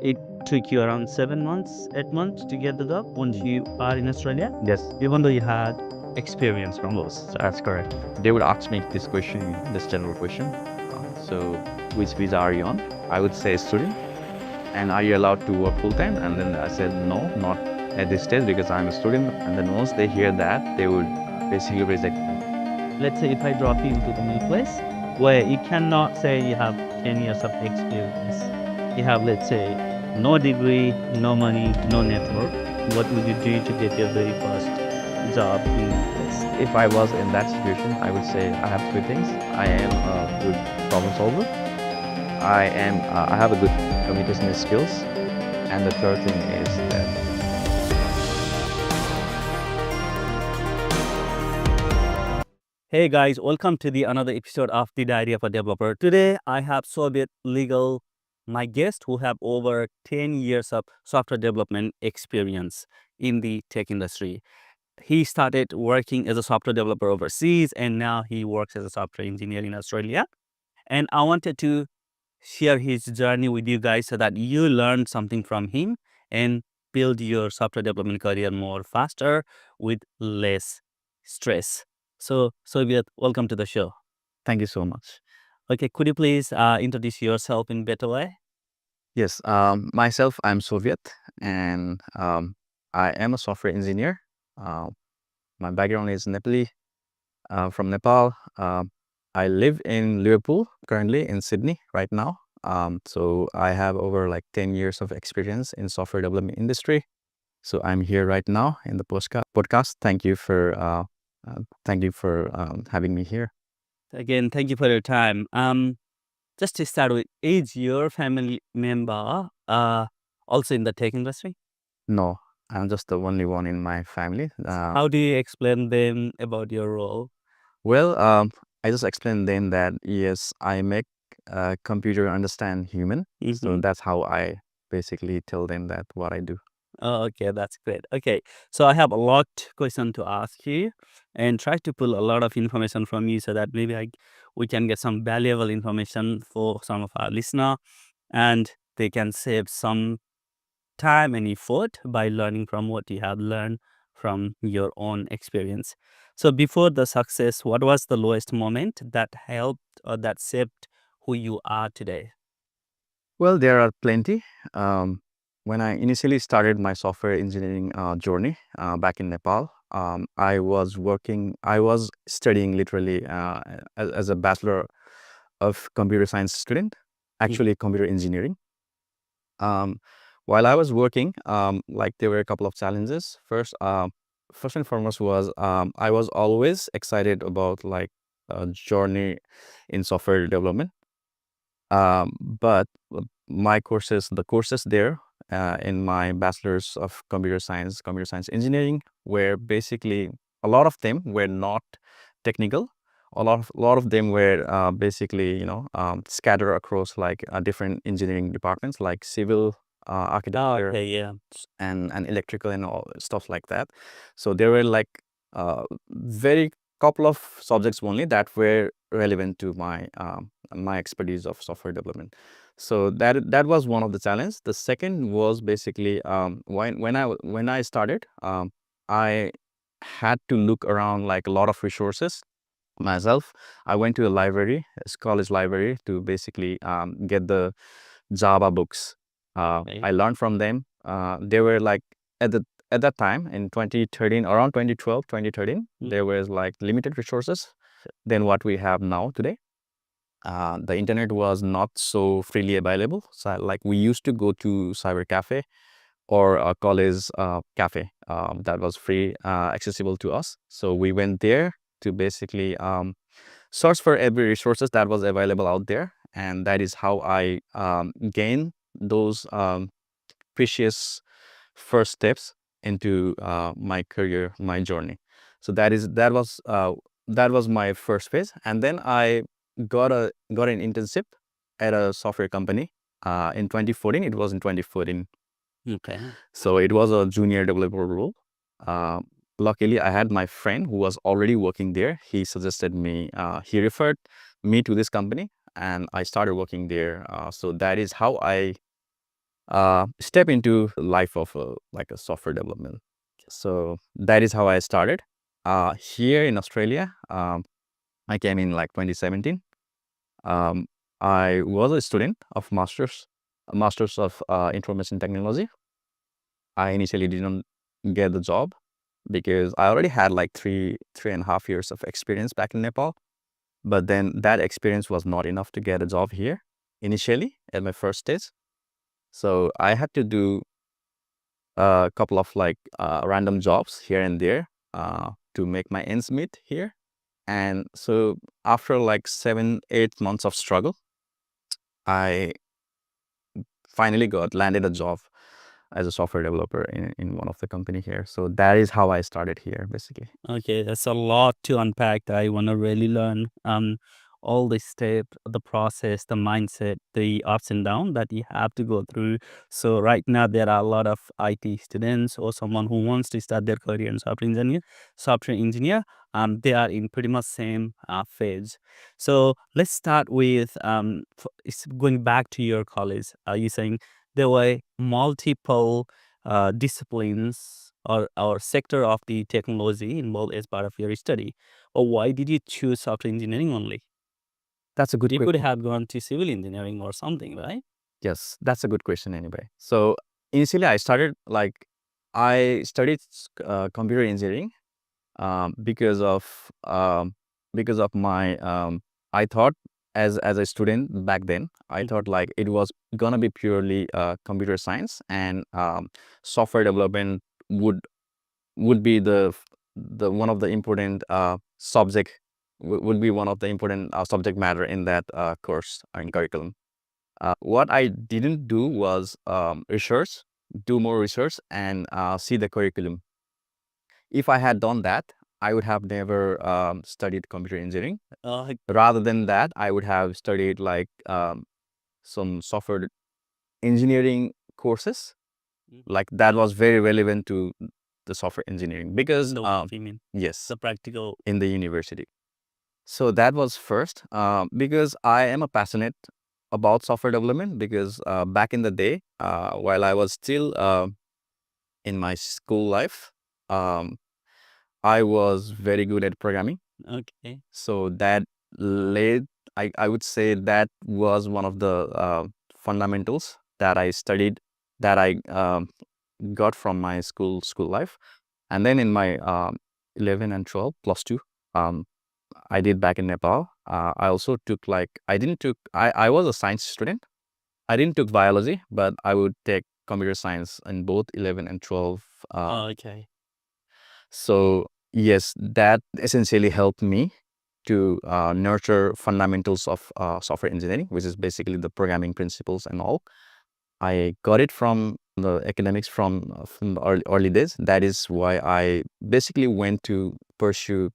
It took you around 7 months, 8 months to get the job once you are in Australia, Yes, even though you had experience from those. that's correct. They would ask me this question, this general question. So, which visa are you on? I would say student. And are you allowed to work full time? And then I said no, not at this stage because I'm a student. And then once they hear that, they would basically reject me. Let's say if I drop you into the new place where you cannot say you have 10 years of experience, you have, let's say, no degree, no money, no network, what would you do to get your very first job in the place? If I was in that situation, I would say I have three things. I am a good problem solver. I have a good communication skills. And the third thing is that Hey guys, welcome to the another episode of The Diary of a Developer. Today I have Sobit Legal, my guest, who have over 10 years of software development experience in the tech industry. He started working as a software developer overseas and now he works as a software engineer in Australia. And I wanted to share his journey with you guys so that you learn something from him and build your software development career more faster with less stress. So, Soviet, welcome to the show. thank you so much. Okay, could you please introduce yourself in better way? Yes, myself, I'm Soviet, and I am a software engineer. Uh, my background is Nepali, from Nepal. I live in Liverpool, currently in Sydney right now. So I have over like 10 years of experience in software development industry. So I'm here right now in the podcast. Thank you for having me here. Again, thank you for your time. Just to start with, is your family member also in the tech industry? No, I'm just the only one in my family. How do you explain them about your role? Well, I just explained then that yes, I make computer understand human. So Mhm. that's how I basically tell them that what I do. Oh, okay, that's great. Okay, so I have a lot question to ask you, and try to pull a lot of information from you so that maybe we can get some valuable information for some of our listener, and they can save some time and effort by learning from what you have learned from your own experience. So before the success, what was the lowest moment that helped or that shaped who you are today? Well, there are plenty. When I initially started my software engineering journey back in Nepal, I was studying literally as a bachelor of computer science student, Mm. actually computer engineering. Um, while I was working, like there were a couple of challenges. First and foremost was I was always excited about like a journey in software development. But the courses there in my bachelor's of computer science engineering, were basically a lot of them were not technical. A lot of them were basically scattered across like different engineering departments like civil, Oh, architecture, okay, yeah. and electrical and all stuff like that. So there were like very couple of subjects only that were relevant to my expertise of software development. So that was one of the challenges. The second was basically when I started, I had to look around like a lot of resources myself. I went to a library, a college library, to basically get the Java books. Okay. I learned from them. They were like at the at that time in 2013, around 2012, 2013, Mm. there was like limited resources than what we have now today. The internet was not so freely available. So like we used to go to cyber cafe or a college cafe that was free, accessible to us. So we went there to basically search for every resources that was available out there, and that is how I gained those precious first steps into my career, my journey. So that was my first phase, and then I got an internship at a software company in 2014. It was in 2014, Okay. so it was a junior developer role. Uh, Luckily, I had my friend who was already working there. He suggested me, he referred me to this company, and I started working there. So that is how I step into life of like a software development. So that is how I started. Here in Australia, I came in like 2017. Um, I was a student of masters of information technology. I initially didn't get the job because I already had like three and a half years of experience back in Nepal. But then that experience was not enough to get a job here initially at my first stage. So I had to do a couple of like random jobs here and there to make my ends meet here. And so after like 7-8 months of struggle, I finally landed a job as a software developer in one of the company here. So that is how I started here, basically. Okay, that's a lot to unpack. I want to really learn all the steps, the process, the mindset, the ups and downs that you have to go through. So right now there are a lot of IT students or someone who wants to start their career in software engineer. They are in pretty much same phase. So let's start with it's going back to your college. Are you saying there were multiple disciplines or sector of the technology involved as part of your study? Or why did you choose software engineering only? That's a good You could question. have gone to civil engineering or something, right? Yes, that's a good question anyway. So initially I studied computer engineering because of my I thought as a student back then, I thought like it was gonna be purely computer science, and software development would be the one of the important subject would be one of the important subject matter in that course and curriculum. What I didn't do was do more research and see the curriculum. If I had done that, I would have never studied computer engineering. Uh, Rather than that, I would have studied like some software engineering courses. mm, Like that was very relevant to the software engineering because the what you mean, yes, the practical. in the university. So that was first because I am a passionate about software development because back in the day, while I was still in my school life, um, I was very good at programming. Okay. So that led, I would say that was one of the fundamentals that I studied, that I got from my school life. And then in my 11 and 12 plus 2, um, I did back in Nepal. I also took like, I was a science student. I didn't took biology, but I would take computer science in both 11 and 12. Okay. So yes, that essentially helped me to nurture fundamentals of software engineering, which is basically the programming principles and all. I got it from the academics from the early days. That is why I basically went to pursue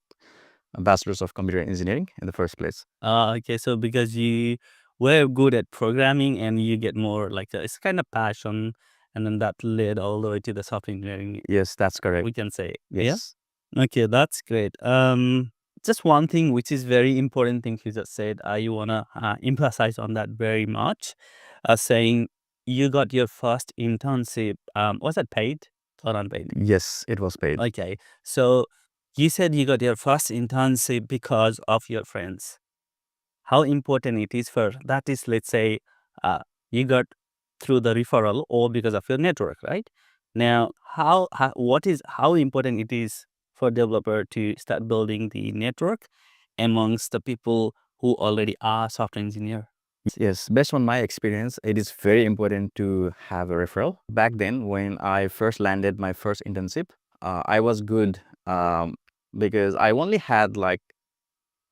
a bachelor's of computer engineering in the first place. Okay. So because you were good at programming and you get more like it's kind of passion, and then that led all the way to the software engineering, Yes, that's correct. we can say. Yeah. Yes. Okay, that's great. Just one thing which is very important thing you just said. I wanna emphasize on that very much. Saying you got your first internship. Was that paid or unpaid? Yes, it was paid. Okay, so you said you got your first internship because of your friends. How important it is for that is, let's say, you got through the referral or because of your network, right? Now, how important it is for developer to start building the network amongst the people who already are software engineer? Yes, based on my experience, it is very important to have a referral. Back then, when I first landed my first internship, I was good because I only had like,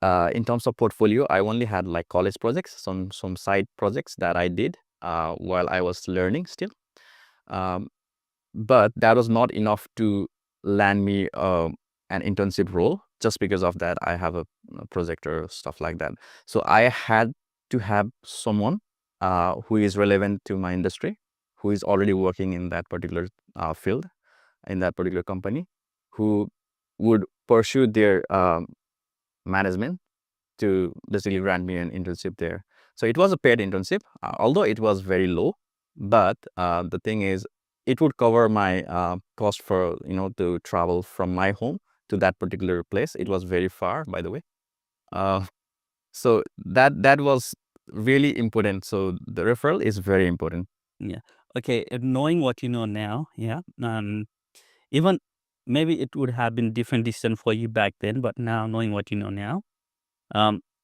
in terms of portfolio, I only had like college projects, some side projects that I did while I was learning still. Um, but that was not enough to land me an internship role. Just because of that, I have a project or stuff like that. So I had to have someone who is relevant to my industry, who is already working in that particular field, in that particular company, who would pursue their management to basically grant me an internship there. So it was a paid internship, although it was very low. But the thing is, it would cover my cost for to travel from my home to that particular place. It was very far, by the way. So that was really important. So the referral is very important. Yeah. Okay. Knowing what you know now, yeah. Even maybe it would have been different decision for you back then, but now knowing what you know now,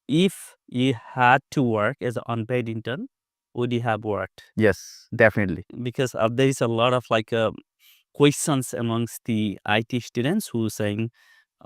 if you had to work as an unpaid intern, would you have worked? Yes, definitely. Because there is a lot of questions amongst the IT students who saying,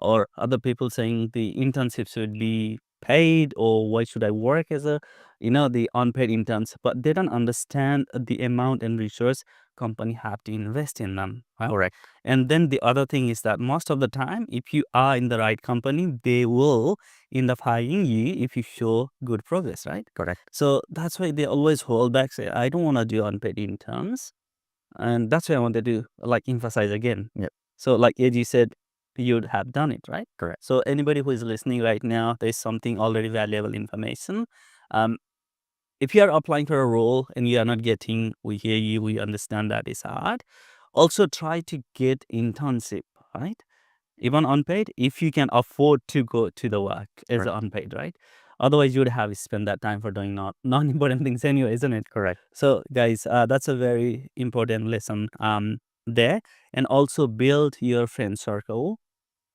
or other people saying the internships should be paid, or why should I work as a, the unpaid interns? But they don't understand the amount and resource company have to invest in them. Right? Correct. And then the other thing is that most of the time, if you are in the right company, they will end up hiring you if you show good progress, right? Correct. So that's why they always hold back, say, I don't want to do unpaid interns. And that's why I wanted to emphasize again. Yep. So like AG said, you'd have done it, right? Correct. So anybody who is listening right now, there's something already valuable information. Um, if you are applying for a role and you are not getting, we hear you, we understand that is hard. Also try to get internship, right? Even unpaid, if you can afford to go to the work as Correct. unpaid, right? Otherwise, you would have spent that time for doing non-important things anyway, isn't it? Correct. So, guys, that's a very important lesson there. And also build your friend circle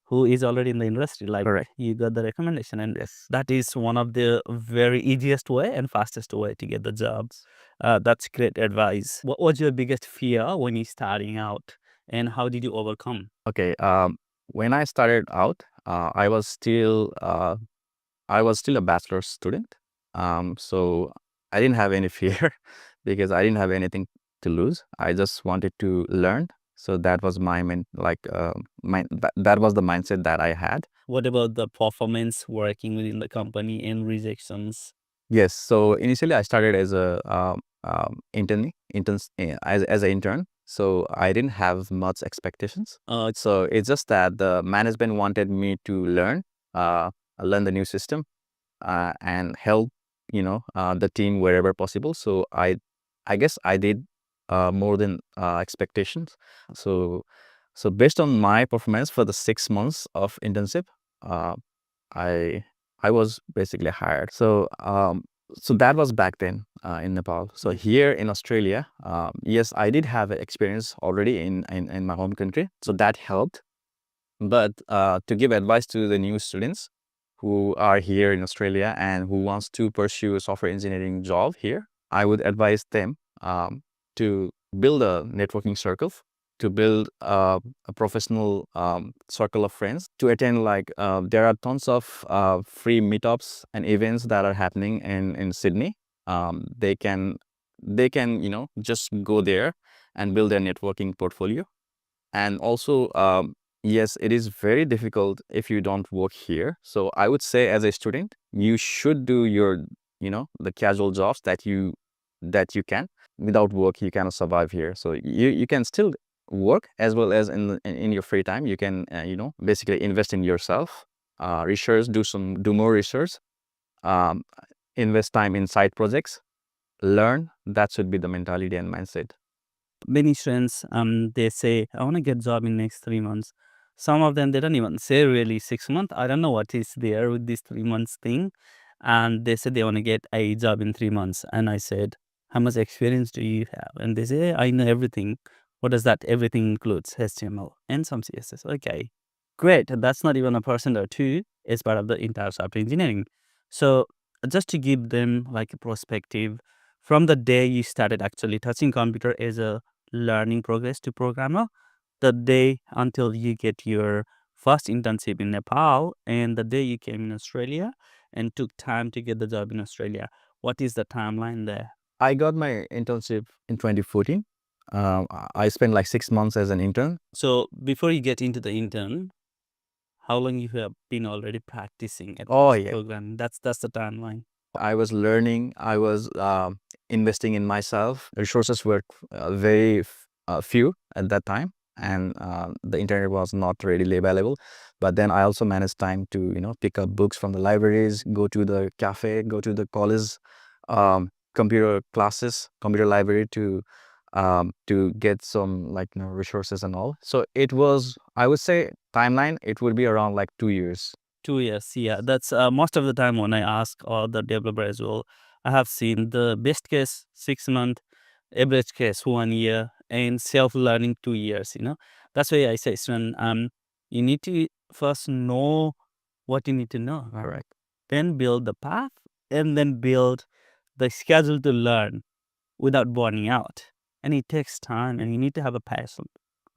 who is already in the industry. Like Correct. you got the recommendation, and Yes. that is one of the very easiest way and fastest way to get the jobs. That's great advice. What was your biggest fear when you starting out, and how did you overcome? Okay. When I started out, I was still a bachelor's student. So I didn't have any fear because I didn't have anything to lose. I just wanted to learn. So that was my that was the mindset that I had. What about the performance working within the company and rejections? Yes. So initially, I started as a as an intern. So I didn't have much expectations. So it's just that the management wanted me to learn the new system, and help the team wherever possible. So I guess I did more than expectations. So based on my performance for the 6 months of internship, uh, I I was basically hired. So that was back then in Nepal. So here in Australia, yes, I did have experience already in my home country. So that helped. But to give advice to the new students who are here in Australia and who wants to pursue a software engineering job here, I would advise them to build a networking circle, to build a professional circle of friends, to attend there are tons of free meetups and events that are happening in Sydney. They can just go there and build their networking portfolio. And also, yes, it is very difficult if you don't work here. So I would say, as a student, you should do your, the casual jobs that you can. Without work, you cannot survive here. So you can still work, as well as in your free time. You can basically invest in yourself, research, do more research, um, invest time in side projects, learn. That should be the mentality and mindset. Many students, they say, I want to get job in next 3 months. Some of them, they don't even say really 6 months. I don't know what is there with this 3 months thing. And they said they want to get a job in 3 months. And I said, how much experience do you have? And they say, I know everything. What does that everything includes? HTML and some CSS. Okay, great. That's not even a percent or two. It's part of the entire software engineering. So just to give them like a perspective, from the day you started actually touching computer as a learning progress to programmer, the day until you get your first internship in Nepal, and the day you came in Australia and took time to get the job in Australia, what is the timeline there? I got my internship in 2014. I spent like 6 months as an intern. So before you get into the intern, how long you have been already practicing at Oh, this yeah. program? That's the timeline. I was learning. I was investing in myself. Resources were very few at that time, and the internet was not readily available. But then I also managed time to pick up books from the libraries, go to the cafe, go to the college computer classes, computer library to get some like resources and all. So it was, I would say, timeline, it would be around like 2 years. 2 years, yeah. That's most of the time when I ask all the developer as well, I have seen the best case 6 month, average case 1 year, and self-learning 2 years, That's why I say, student, you need to first know what you need to know, Right. then build the path, and then build the schedule to learn without burning out. And it takes time, and you need to have a passion,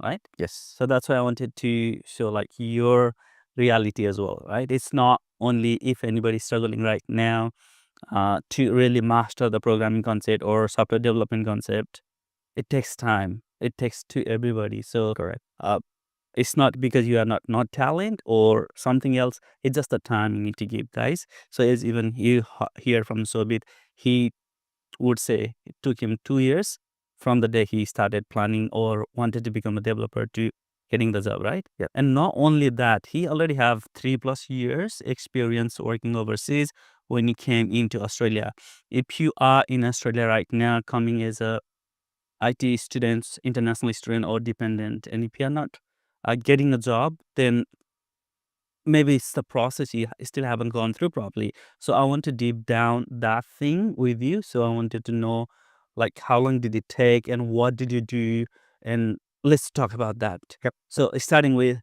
right? Yes. So that's why I wanted to show like your reality as well, right? It's not only if anybody's struggling right now to really master the programming concept or software development concept. It takes time. It takes to everybody. So Correct. it's not because you are not talent or something else. It's just the time you need to give, guys. So as even you hear from Sobit, he would say it took him 2 years from the day he started planning or wanted to become a developer to getting the job, right? Yeah. And not only that, he already have 3+ years experience working overseas when he came into Australia. If you are in Australia right now, coming as a IT student, international student or dependent, and if you are not getting a job, then maybe it's the process you still haven't gone through properly. So I want to deep down that thing with you. So I wanted to know, like, how long did it take and what did you do? And let's talk about that. Yep. So starting with,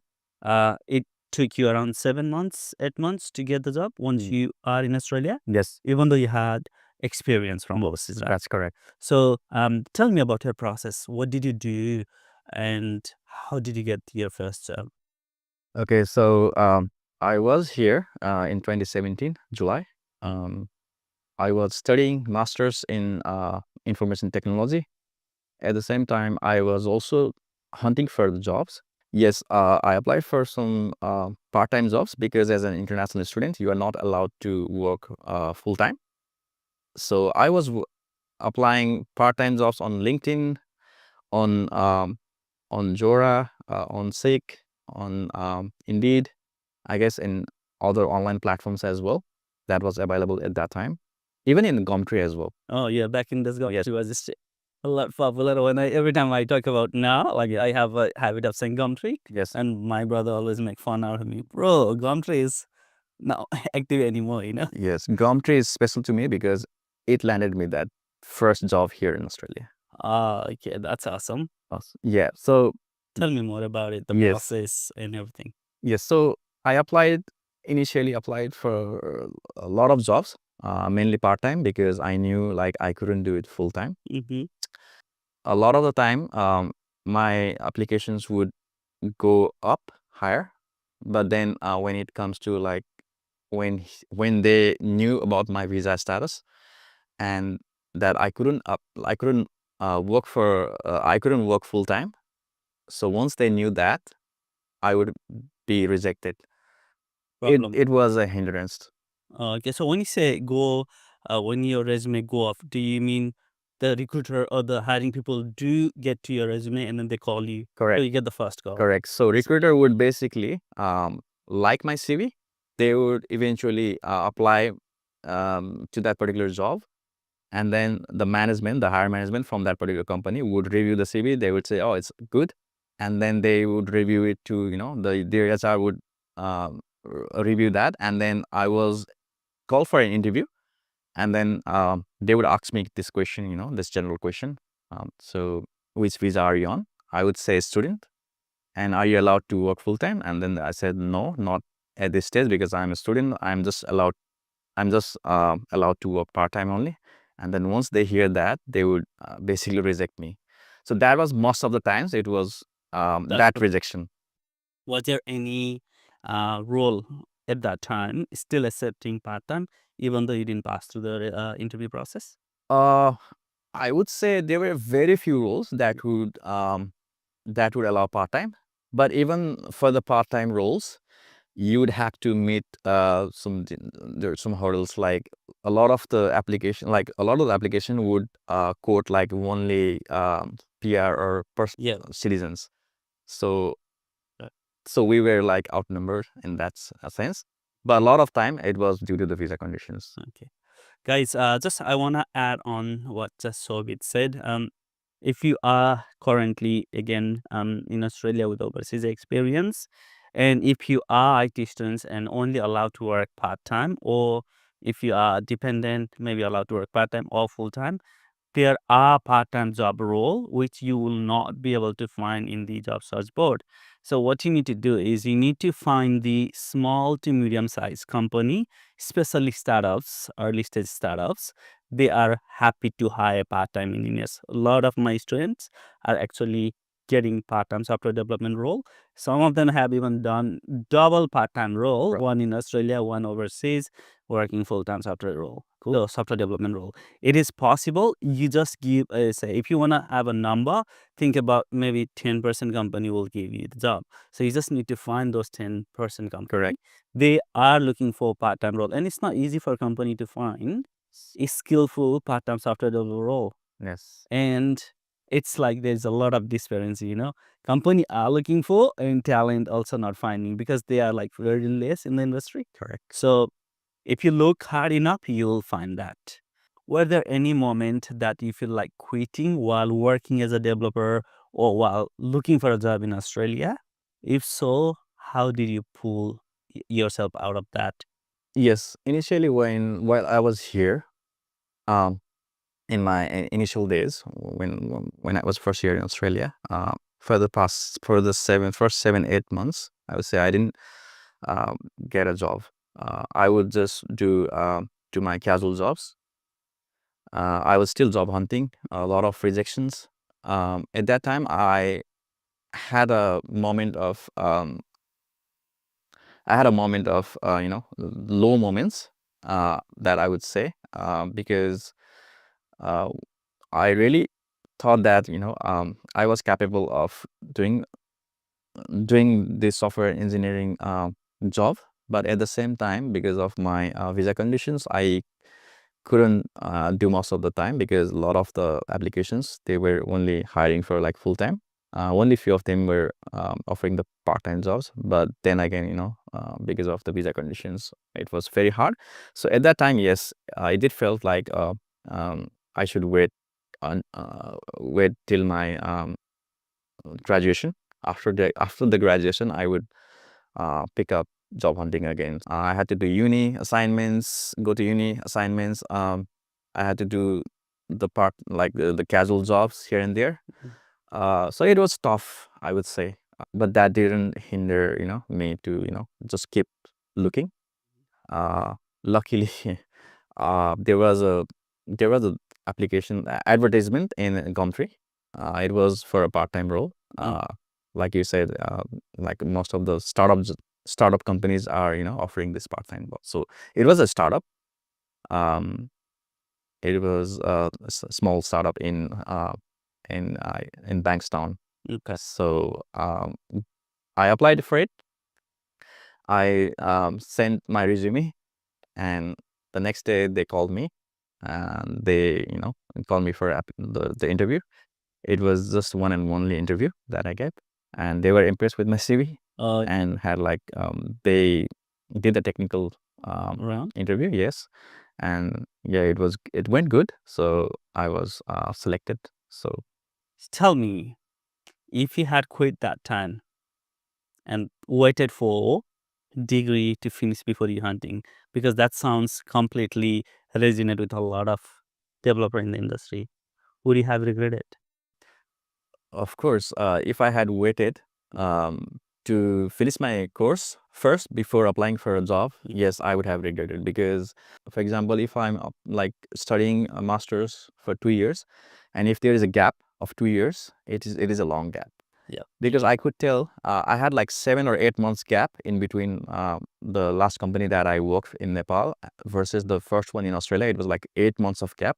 it took you around 7 months, 8 months to get the job once you are in Australia, Yes, even though you had experience from overseas, right? that's correct. So tell me about your process. What did you do and how did you get your first job? Okay, so I was here in 2017, July. Um, I was studying masters in information technology. At the same time, I was also hunting for the jobs. Yes, I applied for some part-time jobs because as an international student, you are not allowed to work full-time. So I was applying part-time jobs on LinkedIn, on Jora, on Seek, on Indeed, I guess in other online platforms as well that was available at that time, even in Gumtree as well. Oh yeah, back in this it was just a lot popular. When every time I talk about now, like I have a habit of saying Gumtree, Yes. and my brother always make fun out of me, bro. Gumtree is not active anymore, Yes, Gumtree is special to me because it landed me that first job here in Australia. Ah, okay, that's awesome. Yeah, so Tell me more about it, the yes, process and everything. yes. So I initially applied for a lot of jobs, mainly part-time because I knew like I couldn't do it full-time. Mm-hmm. A lot of the time, my applications would go up higher, but then when it comes to like when they knew about my visa status and that I couldn't work full time. So once they knew that, I would be rejected. Problem. It was a hindrance. Okay, so when you say go, when your resume go off, do you mean the recruiter or the hiring people do get to your resume and then they call you? So Correct. you get the first call. Correct. So recruiter would basically like my CV. They would eventually apply to that particular job. And then the higher management from that particular company would review the CV. They would say, oh, it's good. And then they would review it to, the HR would review that. And then I was called for an interview. And then they would ask me this question, this general question. So which visa are you on? I would say student. And are you allowed to work full time? And then I said, no, not at this stage because I'm a student. I'm just allowed to work part time only. And then once they hear that, they would basically reject me. So that was most of the times it was that rejection. Was there any role at that time still accepting part time, even though you didn't pass through the interview process? Uh, I would say there were very few roles that would allow part time. But even for the part time roles, you would have to meet there are some hurdles like a lot of the application would quote like only PR or citizens. So we were like outnumbered in that sense. But a lot of time it was due to the visa conditions. Okay. Guys, just I want to add on what just Sobit said. If you are currently again in Australia with overseas experience, and if you are IT students and only allowed to work part time, or if you are dependent, maybe allowed to work part time or full time, there are part-time job role which you will not be able to find in the job search board. So what you need to do is you need to find the small to medium sized company, especially startups, early stage startups. They are happy to hire part-time engineers. A lot of my students are actually getting part-time software development role. Some of them have even done double part-time role, Right. one in Australia, one overseas, working full-time software role. Cool. Software development role. It is possible. You just give say if you want to have a number, think about maybe 10% company will give you the job. So you just need to find those 10% company. Correct. They are looking for part-time role, and it's not easy for a company to find a skillful part-time software developer role. Yes. And it's like there's a lot of disparity, company are looking for and talent also not finding because they are like very less in the industry. Correct. So if you look hard enough, you'll find that. Were there any moment that you feel like quitting while working as a developer or while looking for a job in Australia? If so, how did you pull yourself out of that? Yes. Initially, while I was here, um, in my initial days when I was first here in Australia, for the first 7 8 months, I would say I didn't get a job. I would just do my casual jobs. I was still job hunting, a lot of rejections. At that time, had a moment of low moments, that I would say, because I really thought that I was capable of doing this software engineering job, but at the same time, because of my visa conditions, I couldn't do most of the time because a lot of the applications, they were only hiring for like full time. Only few of them were offering the part-time jobs, but then again, because of the visa conditions, it was very hard. So at that time, yes, it did felt like I should wait till my graduation. After the graduation, I would pick up job hunting again. I had to do uni assignments, go to uni assignments. I had to do the casual jobs here and there. So it was tough, I would say, but that didn't hinder me to just keep looking. Luckily, there was a application advertisement in Gumtree. It was for a part-time role. Like you said, like most of the startup companies are offering this part-time role. So it was a startup. Um, it was a small startup in Bankstown. Okay. So I applied for it. I sent my resume, and the next day they called me, and they called me for the interview. It was just one and only interview that I get, and they were impressed with my CV and had they did a technical Round. interview. Yes, and yeah, it went good. So I was selected. So Tell me, if you had quit that time and waited for degree to finish before you hunting, because that sounds completely resonate with a lot of developer in the industry, would you have regretted? of course, if I had waited to finish my course first before applying for a job, yes, I would have regretted, because, for example, if I'm studying a master's for 2 years, and if there is a gap of 2 years, it is a long gap. Yeah. Because I could tell I had like 7 or 8 months gap in between the last company that I worked in Nepal versus the first one in Australia. It was like 8 months of gap.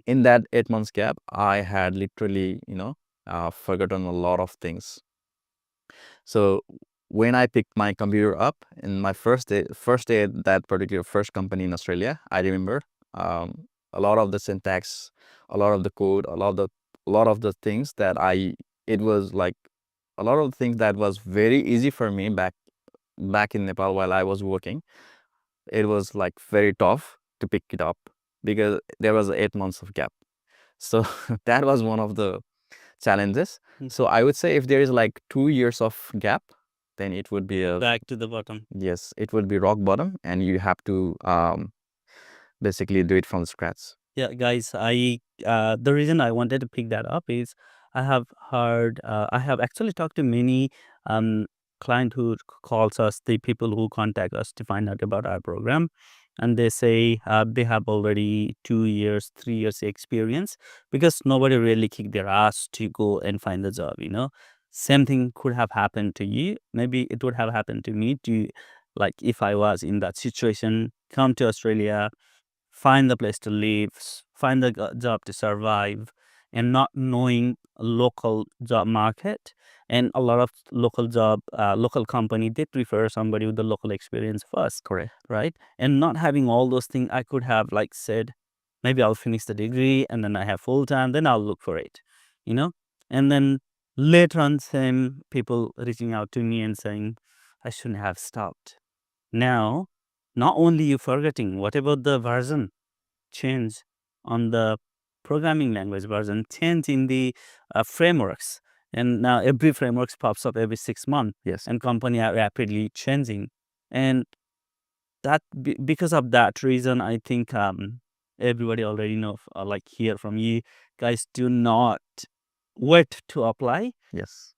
In that 8 months gap, I had literally forgotten a lot of things. So when I picked my computer up in my first day at that particular first company in Australia, I remember a lot of the syntax, a lot of the code, a lot of the things that it was like a lot of things that was very easy for me back in Nepal while I was working. It was like very tough to pick it up. because there was 8 months of gap. So that was one of the challenges. So I would say if there is like 2 years of gap, then it would be back to the bottom. Yes, it would be rock bottom, and you have to basically do it from scratch. Yeah, guys, the reason I wanted to pick that up is I have heard, I have actually talked to many client who calls us, the people who contact us to find out about our program, and they say they have already 2 years, 3 years experience, because nobody really kicked their ass to go and find the job. Same thing could have happened to you. Maybe it would have happened to me to, like, if I was in that situation, come to Australia, find the place to live, find the job to survive, and not knowing local job market. And a lot of local company, they prefer somebody with the local experience first. Correct. Right? And not having all those things, I could have like said, maybe I'll finish the degree and then I have full time, then I'll look for it. And then later on, same people reaching out to me and saying, I shouldn't have stopped. Now, not only you forgetting, what about the version change on the programming language version, change in the frameworks, and now every frameworks pops up every 6 months. Yes. And company are rapidly changing, and that because of that reason, I think everybody already know, like, hear from you guys, do not wait to apply. Yes.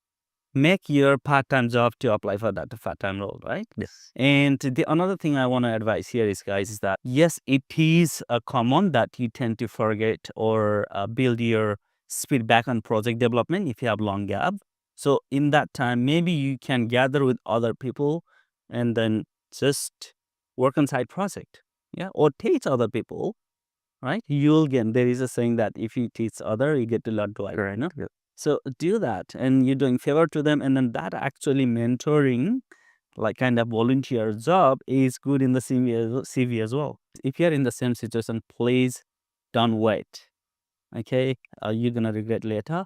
Make your part-time job to apply for that part-time role, right? Yes. And the another thing I want to advise here is, guys, is that yes, it is common that you tend to forget or build your speed back on project development if you have long gap. So in that time, maybe you can gather with other people and then just work on side project, or teach other people, right? You'll get, there is a saying that if you teach other, you get to learn twice, Correct. right? So do that, and you're doing favor to them, and then that actually mentoring, like kind of volunteer job, is good in the CV as well. If you're in the same situation, please don't wait. Okay, you're gonna regret later.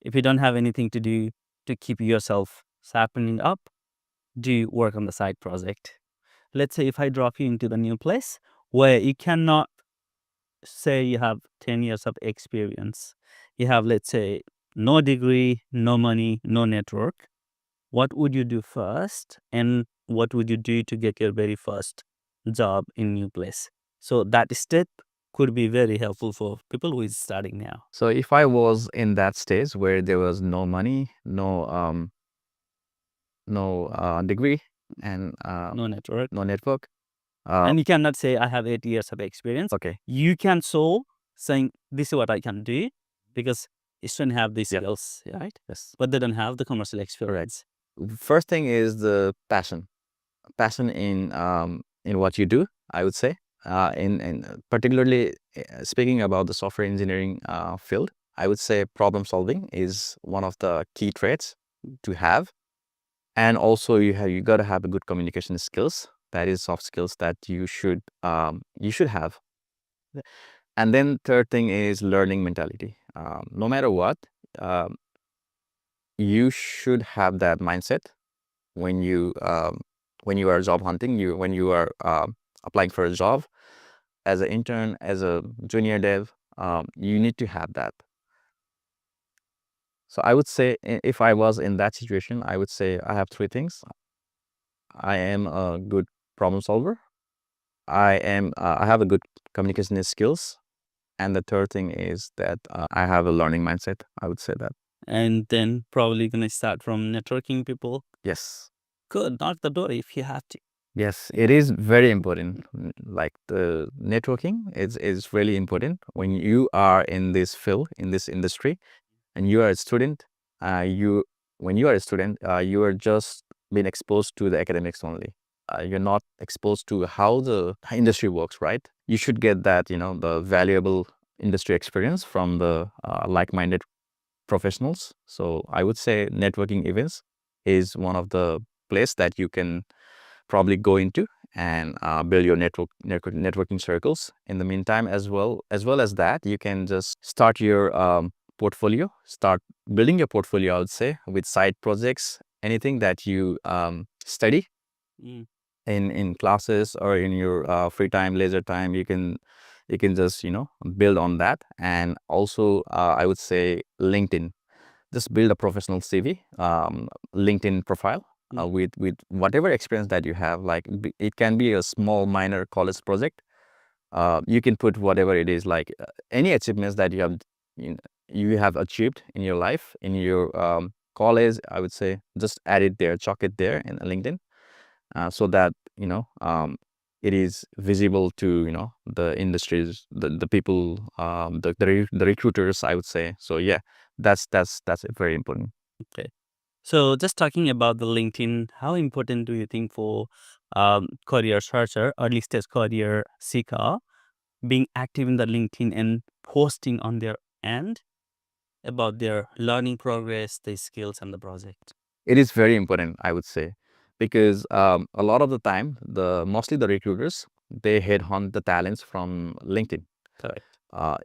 If you don't have anything to do to keep yourself sharpening up, do work on the side project. Let's say if I drop you into the new place where you cannot say you have 10 years of experience, you have, let's say, no degree, no money, no network, what would you do first, and what would you do to get your very first job in new place? So that step could be very helpful for people who is starting now. So if I was in that stage where there was no money, no degree, and No network. no network, And you cannot say I have 8 years of experience. okay, You can show saying this is what I can do, because students have these Yeah. skills, right? yes. But they don't have the commercial experience. First thing is the passion in what you do, I would say. In particularly speaking about the software engineering field, I would say problem solving is one of the key traits to have. And also you got to have a good communication skills. That is soft skills that you should have. And then third thing is learning mentality. No matter what, you should have that mindset when you are job hunting, when you are applying for a job as an intern, as a junior dev. You need to have that. So I would say if I was in that situation, I would say I have three things. I am a good problem solver. I have a good communication skills. And the third thing is that I have a learning mindset. I would say that. And then probably gonna start from networking people. Yes. Good, knock the door if you have to. Yes, it is very important. Like the networking is really important when you are in this field, in this industry, and you are a student. When you are a student, you are just being exposed to the academics only. You're not exposed to how the industry works, right? You should get that, the valuable industry experience from the like-minded professionals. So I would say networking events is one of the place that you can probably go into and build your networking circles. In the meantime, as well as that, you can just start your portfolio, start building your portfolio, I would say, with side projects, anything that you study in classes or in your free time, leisure time. You can You can just build on that. And also I would say LinkedIn. Just build a professional CV, LinkedIn profile with whatever experience that you have. Like it can be a small minor college project. You can put whatever it is, like any achievements that you have achieved in your life, in your college. I would say just add it there, chalk it there in LinkedIn, so that it is visible to the industries, the people, the recruiters, I would say. So yeah, that's very important. Okay. So just talking about the LinkedIn, how important do you think for career searcher, early stage career seeker, being active in the LinkedIn and posting on their end about their learning progress, the skills, and the project? It is very important, I would say, because a lot of the time, mostly the recruiters, they headhunt the talents from LinkedIn. Correct.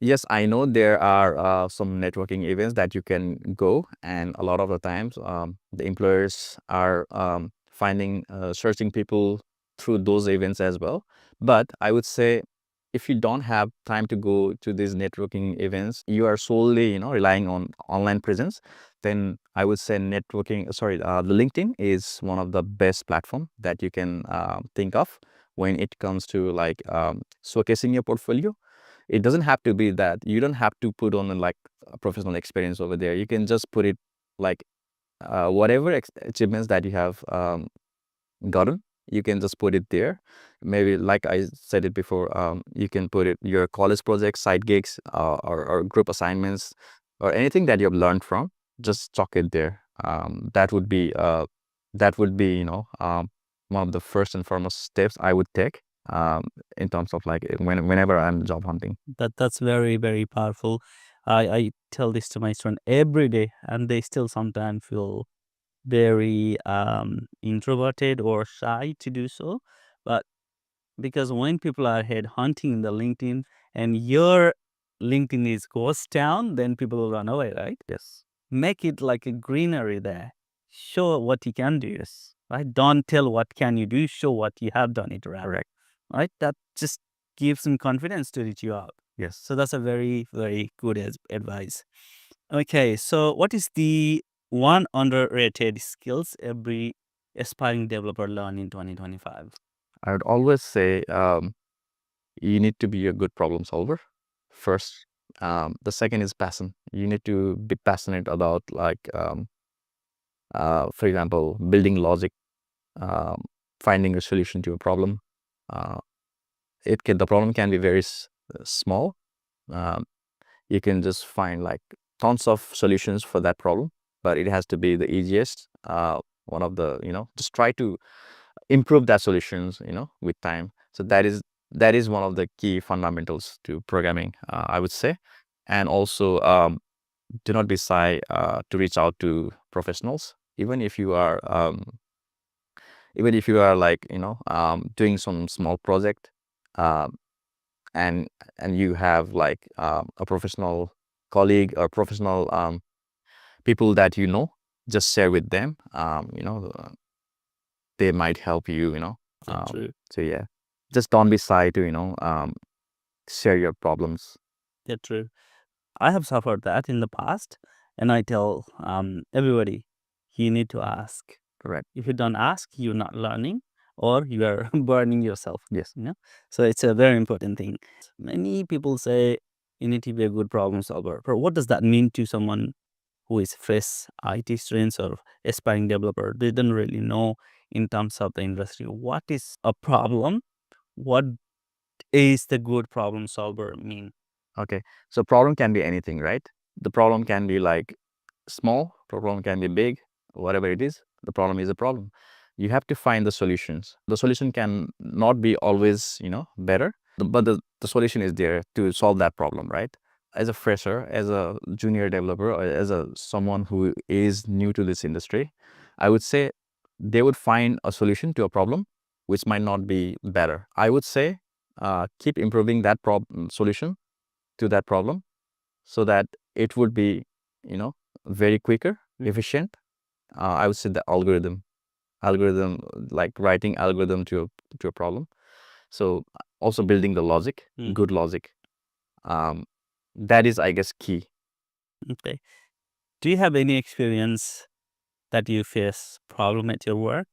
Yes, I know there are some networking events that you can go, and a lot of the times the employers are searching people through those events as well. But I would say if you don't have time to go to these networking events, you are solely relying on online presence, then I would say the LinkedIn is one of the best platform that you can think of when it comes to like showcasing your portfolio. It doesn't have to be that you don't have to put on like a professional experience over there. You can just put it like whatever achievements that you have gotten, you can just put it there. Maybe like I said it before, you can put it your college projects, side gigs, or group assignments, or anything that you've learned from. Just chalk it there. That would be one of the first and foremost steps I would take in terms of like whenever I'm job hunting. That's very, very powerful. I tell this to my student every day, and they still sometimes feel very introverted or shy to do so. But because when people are head hunting in the LinkedIn and your LinkedIn is ghost town, then people will run away, right? Yes. Make it like a greenery there. Show what you can do, right? Don't tell what can you do. Show what you have done it, rather. Correct. Right? That just gives them confidence to reach you out. Yes. So that's a very, very good advice. Okay, so what is the one underrated skills every aspiring developer learn in 2025? I would always say you need to be a good problem solver first. The second is passion. You need to be passionate about like for example, building logic, um, finding a solution to a problem. uh, the problem can be very small. um, you can just find like tons of solutions for that problem, but it has to be the easiest one of the just try to improve that solutions with time. So that is one of the key fundamentals to programming, I would say. And also do not be shy to reach out to professionals, even if you are like doing some small project, um, and you have like a professional colleague or professional people that just share with them. They might help you. True. So yeah, just don't be shy to share your problems. Yeah, true. I have suffered that in the past, and I tell everybody, you need to ask. Correct. If you don't ask, you're not learning, or you are burning yourself. Yes. So it's a very important thing. Many people say you need to be a good problem solver. But what does that mean to someone who is fresh IT students or aspiring developer? They don't really know in terms of the industry. What is a problem? What is the good problem solver mean? Okay. So problem can be anything, right? The problem can be like small, problem can be big, whatever it is. The problem is a problem. You have to find the solutions. The solution can not be always, better, but the solution is there to solve that problem, right? As a fresher, as a junior developer, or as a someone who is new to this industry, I would say they would find a solution to a problem which might not be better. I would say keep improving that solution to that problem, so that it would be very quicker, efficient. I would say the algorithm, like writing algorithm to a problem. So also building the logic, good logic. That is, I guess, key. Okay. Do you have any experience that you face problem at your work,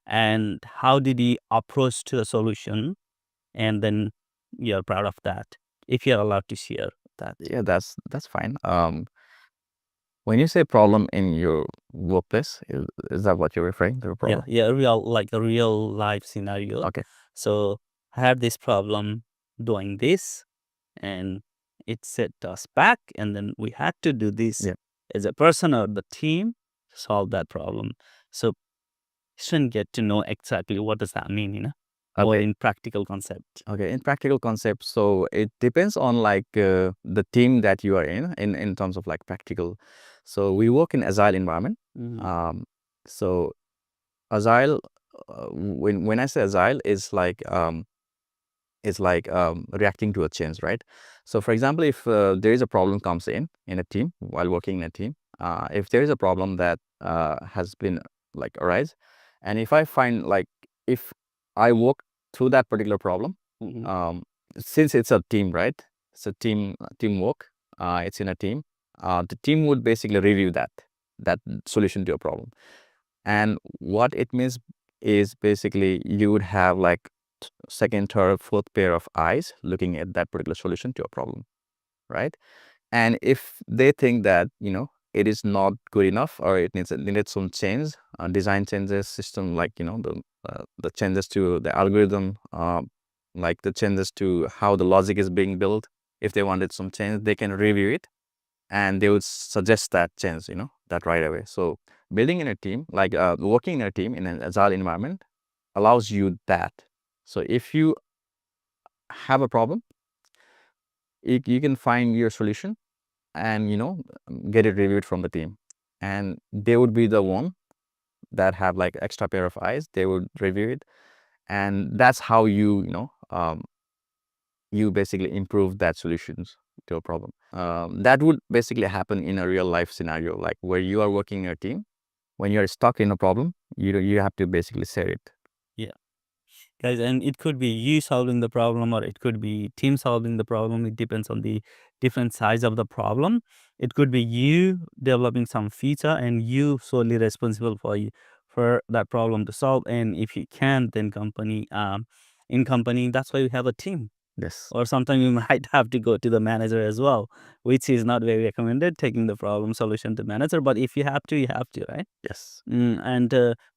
and how did you approach to a solution, and then you're proud of that, if you're allowed to share that? Yeah, that's fine. When you say problem in your workplace, is that what you're referring to? A problem? Yeah, a real life scenario. Okay. So I had this problem doing this, and it set us back, and then we had to do this Yeah. as a person or the team to solve that problem. So shouldn't get to know exactly what does that mean, or Okay. in practical concept. Okay, in practical concept, so it depends on like the team that you are in terms of like practical. So we work in agile environment. So agile, when I say agile, is like reacting to a change, right? So for example, if there is a problem comes in a team while working in a team, if there is a problem that has been like arise, and if I find like if I work through that particular problem, since it's a team, right? It's a teamwork. It's in a team. The team would basically review that solution to a problem, and what it means is basically you would have like second, third, fourth pair of eyes looking at that particular solution to a problem, right? And if they think that it is not good enough, or it needs some change, design changes, system, like the changes to the algorithm, like the changes to how the logic is being built. If they wanted some change, they can review it, and they would suggest that change, that right away. So building in a team, like working in a team in an agile environment, allows you that. So if you have a problem, you can find your solution and get it reviewed from the team, and they would be the one that have like extra pair of eyes. They would review it, and that's how you basically improve that solutions to a problem. That would basically happen in a real life scenario, like where you are working in a team. When you're stuck in a problem, you have to basically share it. Yeah. Guys, and it could be you solving the problem, or it could be team solving the problem. It depends on the different size of the problem. It could be you developing some feature and you solely responsible for that problem to solve. And if you can't, then in company, that's why we have a team. Yes. Or sometimes you might have to go to the manager as well, which is not very recommended, taking the problem solution to manager. But if you have to, you have to, right? Yes. And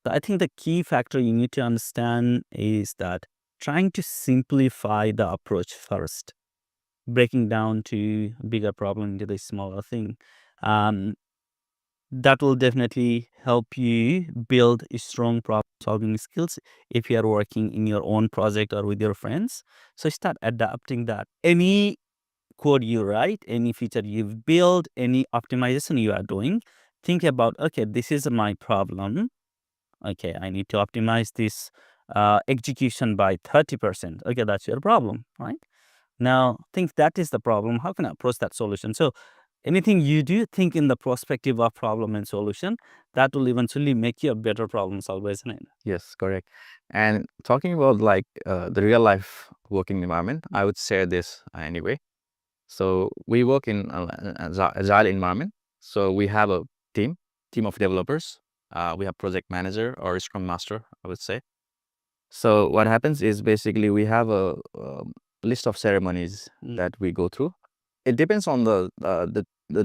I think the key factor you need to understand is that trying to simplify the approach first, breaking down to bigger problem into the smaller thing. That will definitely help you build a strong problem solving skills if you are working in your own project or with your friends. So start adapting that. Any code you write, any feature you've built, any optimization you are doing, think about, okay, this is my problem. Okay, I need to optimize this execution by 30%. Okay, that's your problem, right? Now, think that is the problem. How can I approach that solution? So anything you do, think in the perspective of problem and solution. That will eventually make you a better problem solver, isn't it? Yes, correct. And talking about like the real life working environment, I would share this anyway. So we work in an agile environment. So we have a team of developers. We have project manager or scrum master, I would say. So what happens is basically we have a list of ceremonies that we go through. It depends on the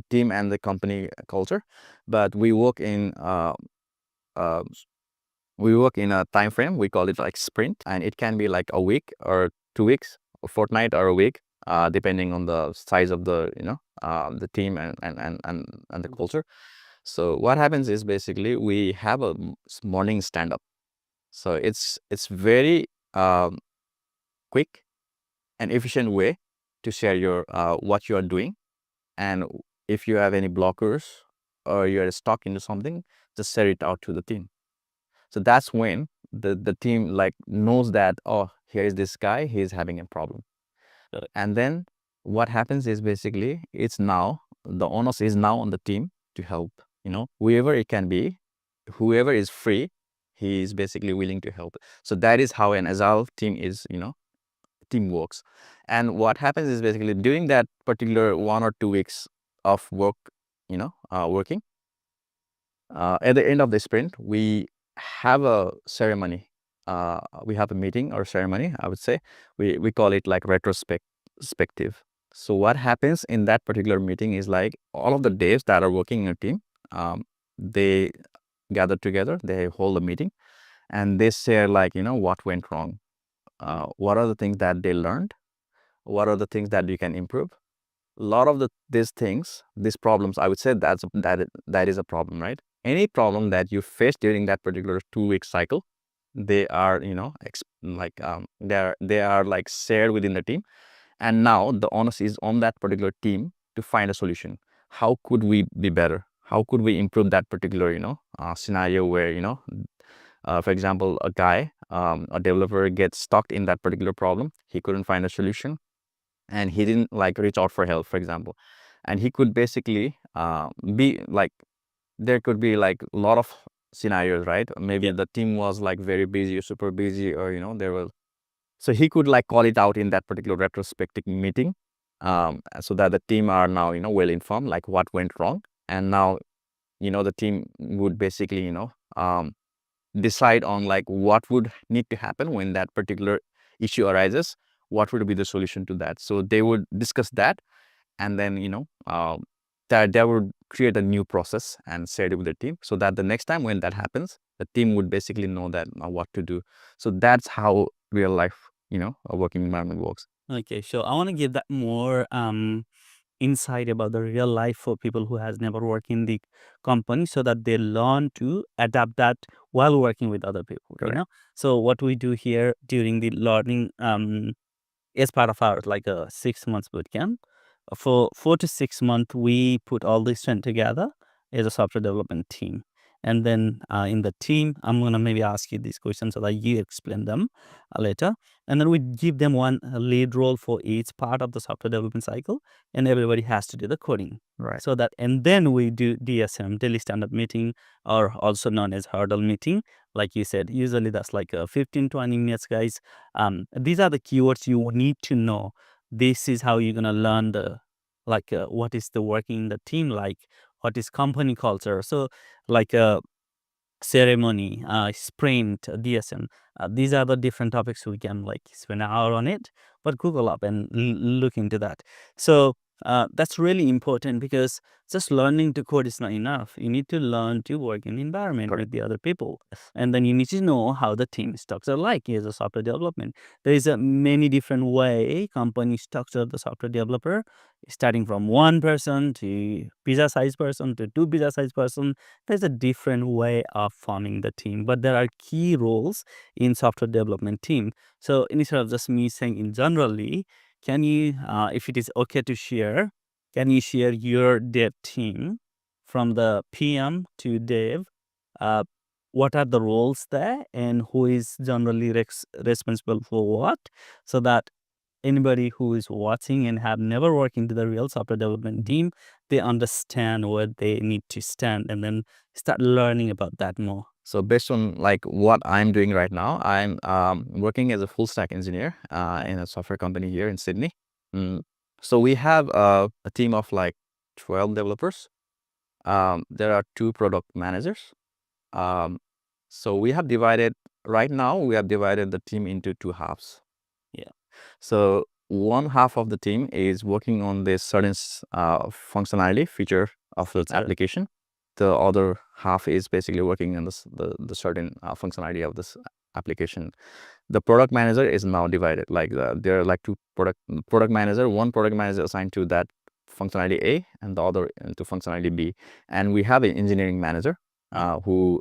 team and the company culture, but we work in a time frame. We call it like sprint, and it can be like a week or 2 weeks, a fortnight or a week, depending on the size of the team and the culture. So what happens is basically we have a morning stand up. So it's very quick and efficient way to share your what you are doing, and if you have any blockers or you're stuck into something, just share it out to the team. So that's when the team like knows that, oh, here is this guy, he's having a problem. And then what happens is basically it's now the onus is now on the team to help, whoever it can be, whoever is free, he is basically willing to help. So that is how an agile team is, team works. And what happens is basically during that particular 1 or 2 weeks of work, working, at the end of the sprint, we have a ceremony. We have a meeting or ceremony, I would say. We call it like retrospective. So what happens in that particular meeting is like all of the devs that are working in a team, they gather together, they hold a meeting, and they share like, what went wrong, what are the things that they learned, what are the things that you can improve. A lot of these things, these problems, I would say that is a problem, right? Any problem that you face during that particular 2-week cycle, they are, they are like shared within the team. And now the onus is on that particular team to find a solution. How could we be better? How could we improve that particular, scenario where, for example, a developer gets stuck in that particular problem. He couldn't find a solution and he didn't like reach out for help, for example. And he could basically be like, there could be like a lot of scenarios, right? Maybe the team was like very busy or super busy, or, there was, so he could like call it out in that particular retrospective meeting, so that the team are now, well informed, like what went wrong. And now, the team would basically, decide on like what would need to happen when that particular issue arises, what would be the solution to that. So they would discuss that, and then that they would create a new process and share it with the team, so that the next time when that happens, the team would basically know that what to do. So that's how real life, a working environment works. Okay, so I want to give that more insight about the real life for people who has never worked in the company, so that they learn to adapt that while working with other people. Correct. So what we do here during the learning is part of our like a 6 months boot camp. For 4 to 6 months, we put all this trend together as a software development team. And then in the team, I'm going to maybe ask you these questions so that you explain them later. And then we give them one lead role for each part of the software development cycle, and everybody has to do the coding. Right. So that, and then we do DSM, daily stand-up meeting, or also known as hurdle meeting. Like you said, usually that's like 15-20 minutes, guys. These are the keywords you need to know. This is how you're going to learn the, like, what is the working in the team like, what is company culture. So like ceremony, sprint, DSM. These are the different topics we can like spend an hour on it, but Google up and look into that. So that's really important, because just learning to code is not enough. You need to learn to work in environment with the other people, and then you need to know how the team structure like as a software development. There is a many different way company structure the software developer, starting from one person to pizza size person to two pizza size person. There's a different way of forming the team, but there are key roles in software development team. So instead of just me saying in generally, can you, if it is okay to share, can you share your dev team from the PM to dev? Uh, what are the roles there, and who is generally responsible for what, so that anybody who is watching and have never worked into the real software development team, they understand where they need to stand, and then start learning about that more. So based on like what I'm doing right now, I'm working as a full stack engineer in a software company here in Sydney. So we have a team of like 12 developers. There are 2 product managers. So we have divided, right now we have divided the team into 2 halves. Yeah. So one half of the team is working on this certain functionality feature of the application. The other half is basically working on the certain functionality of this application. The product manager is now divided, like there are like 2 product manager, one product manager assigned to that functionality A and the other to functionality B. And we have an engineering manager who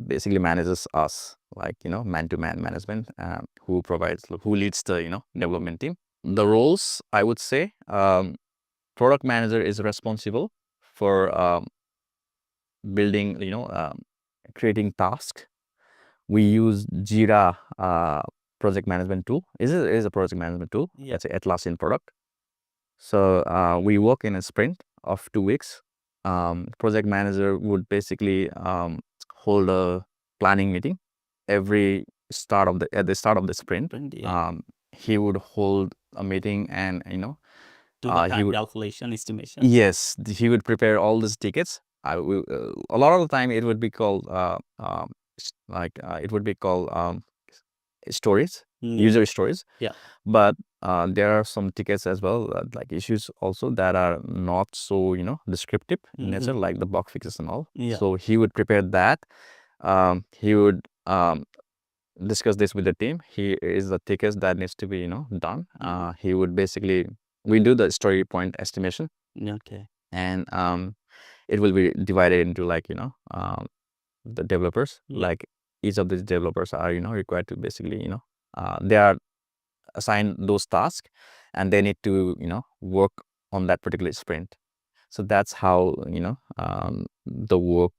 basically manages us, like, man-to-man management, who leads the, development team. The roles, I would say, product manager is responsible for building, creating tasks. We use Jira project management tool. It is a project management tool. Yeah. It's Atlassian product. So we work in a sprint of 2 weeks. Project manager would basically hold a planning meeting every at the start of the sprint. Yeah. he would hold a meeting and Do the he time would calculation estimation. yes, he would prepare all these tickets. I will a lot of the time it would be called it would be called stories, user stories. Yeah. But there are some tickets as well, like issues also that are not so descriptive in nature, like the bug fixes and all. Yeah. So he would prepare that. He would discuss this with the team. He is the tickets that needs to be done. He would basically we do the story point estimation. Okay. And it will be divided into the developers. Yeah. Like each of these developers are required to basically they are assigned those tasks, and they need to work on that particular sprint. So that's how the work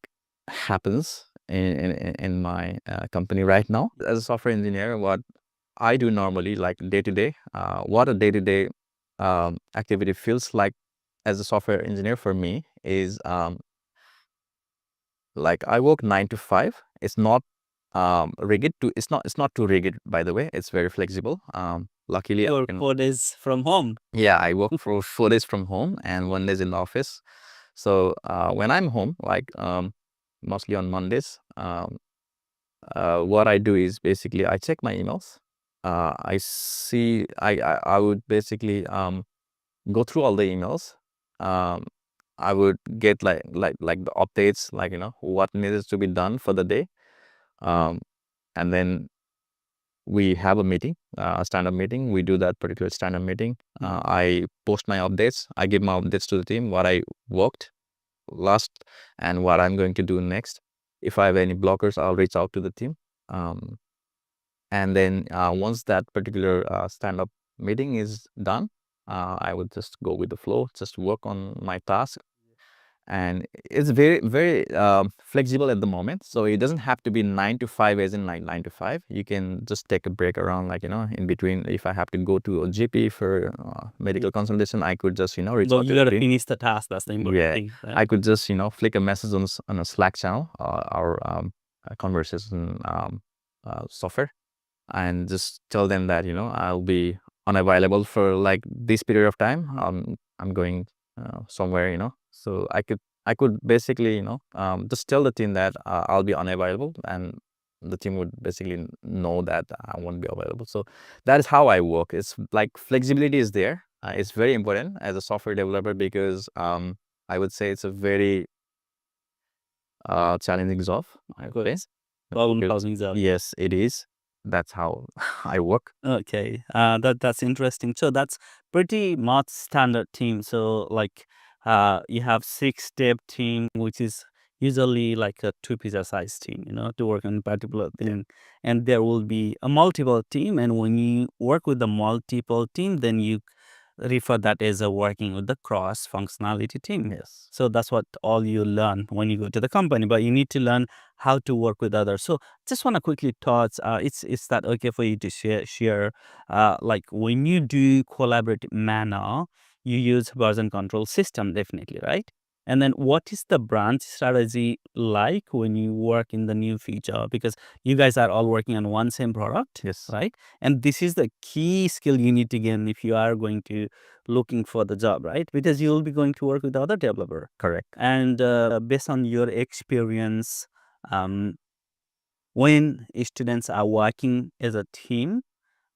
happens in my company right now. As a software engineer, what I do normally, like day to day, what a day to day activity feels like as a software engineer for me is like I work 9 to 5. It's not rigid. It's not too rigid, by the way. It's very flexible. Luckily, You work 4 days from home. yeah, I work for 4 days from home and 1 day in the office. So when I'm home, like mostly on Mondays, what I do is basically I check my emails. I see I would basically go through all the emails. I would get like the updates, like what needs to be done for the day, and then we have a meeting, a stand-up meeting. We do that particular stand-up meeting. I post my updates. I give my updates to the team, what I worked last and what I'm going to do next. If I have any blockers, I'll reach out to the team. And then once that particular stand-up meeting is done, I would just go with the flow, just work on my task. And it's very, very flexible at the moment. So it doesn't have to be 9 to 5 as in 9 to 5. You can just take a break around, like, in between. If I have to go to a GP for medical consultation, I could just, reach out You to gotta the team. finish the task. That's the important thing. Right? I could just, flick a message on a Slack channel, our conversation software, and just tell them that I'll be unavailable for like this period of time. I'm going somewhere, so I could basically just tell the team that I'll be unavailable, and the team would basically know that I won't be available. So that is how I work. It's like flexibility is there. It's very important as a software developer because I would say it's a very challenging job, I would say. Problem-solving job. Yes, it is. That's how I work. Okay, that's interesting. So that's pretty much standard team. So like, you have 6-step team, which is usually like a 2 pizza size team, to work on a particular thing, and there will be a multiple team. And when you work with the multiple team, then you refer that as a working with the cross functionality team. Yes. So that's what all you learn when you go to the company, but you need to learn how to work with others. So just want to quickly touch, is that okay for you to share like when you do collaborative manner, you use version control system, definitely, right? And then what is the branch strategy like when you work in the new feature? Because you guys are all working on one same product, Yes. right? And this is the key skill you need to gain if you are going to looking for the job, right? Because you'll be going to work with the other developer. Correct. And based on your experience, when students are working as a team,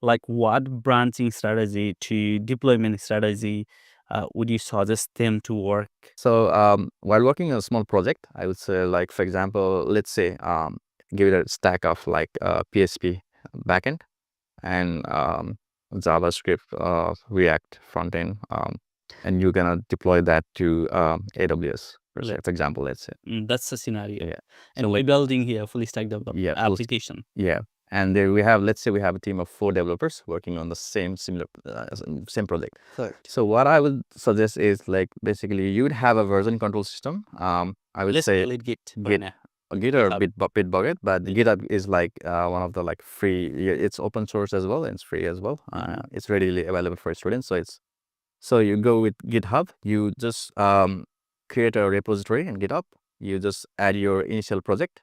like what branching strategy to deployment strategy would you suggest them to work? So while working on a small project, I would say, like, for example, let's say give it a stack of like PHP backend and JavaScript, React frontend, and you're gonna deploy that to AWS, for example, let's say. That's the scenario. Yeah. And we're building here fully stack development application. Yeah. And there we have, let's say we have a team of 4 developers working on the same project. So what I would suggest is, like, basically you would have a version control system. I would Let's say call it Git or Bitbucket, but GitHub is like one of the like free. It's open source as well, and it's free as well. It's readily available for students. So you go with GitHub. You just create a repository in GitHub. You just add your initial project,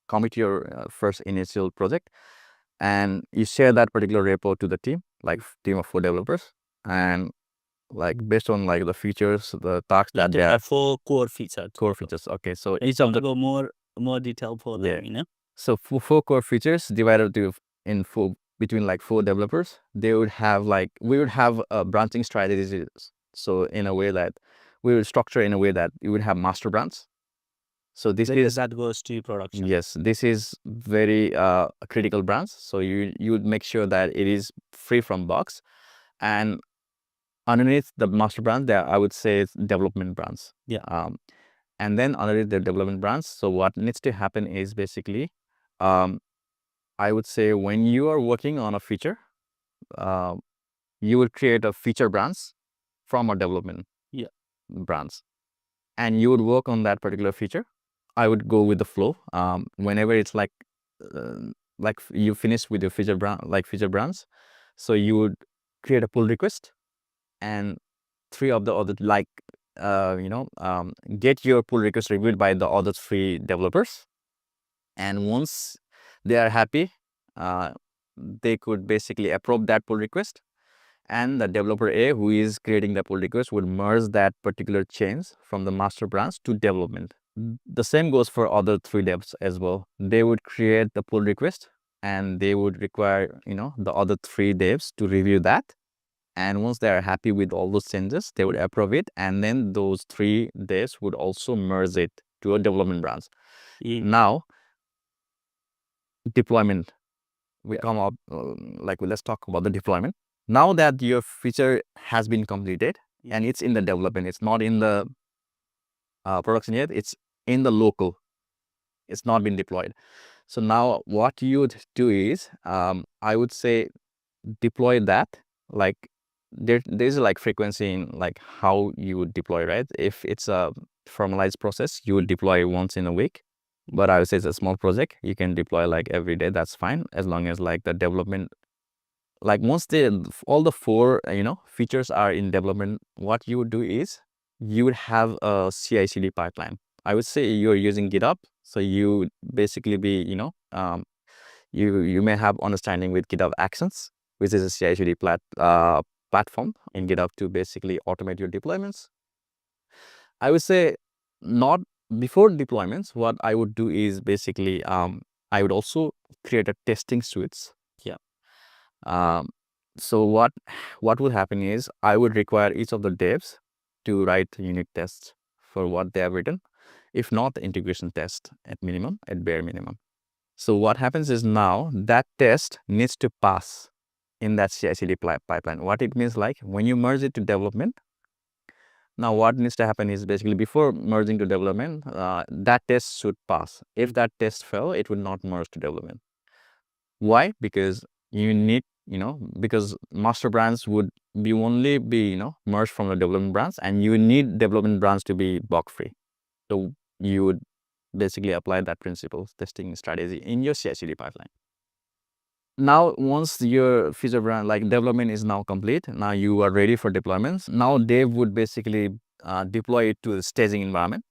commit your first initial project, and you share that particular repo to the team, like team of 4 developers, and like based on like the features, the tasks that they there are are 4 core features. Okay, so Each of the go more detail for them, Yeah. So for 4 core features divided in 4 between like 4 developers, they would have like we would have branching strategies. So in a way that we would structure in a way that you would have master branch. So this is that goes to production. Yes, this is very critical branch. So you would make sure that it is free from bugs, and underneath the master branch, there I would say it's development branch. Yeah. And then underneath the development branch, so what needs to happen is basically, I would say when you are working on a feature, you would create a feature branch from a development branch, and you would work on that particular feature. I would go with the flow. Whenever it's like you finish with your feature branch, so you would create a pull request, and 3 of the other get your pull request reviewed by the other 3 developers, and once they are happy, they could basically approve that pull request, and the developer A who is creating the pull request would merge that particular change from the master branch to development. The same goes for other 3 devs as well. They would create the pull request, and they would require the other 3 devs to review that, and once they are happy with all those changes, they would approve it, and then those 3 devs would also merge it to a development branch. Now deployment, we come up let's talk about the deployment. Now that your feature has been completed and it's in the development, it's not in the production yet, it's in the local, it's not been deployed. So now what you would do is, I would say deploy that, like there's like frequency in like how you would deploy, right? If it's a formalized process, you would deploy once in a week, but I would say it's a small project, you can deploy like every day. That's fine, as long as like the development, like once all the 4 features are in development, what you would do is you would have a CI/CD pipeline. I would say you're using GitHub, so you would basically be you may have understanding with GitHub Actions, which is a CI/CD platform in GitHub to basically automate your deployments. I would say not before deployments. What I would do is basically I would also create a testing suites. So what would happen is I would require each of the devs to write unit tests for what they have written, if not the integration test at bare minimum. So what happens is now that test needs to pass in that CI/CD pipeline. What it means, like when you merge it to development, now what needs to happen is basically before merging to development, that test should pass. If that test fell, it would not merge to development. Why? Because you need, because master branch would be only be, merged from the development branch, and you need development branch to be bug free. So you would basically apply that principle testing strategy in your CI/CD pipeline. Now, once your feature branch like development is now complete, now you are ready for deployments. Now dev would basically deploy it to the staging environment.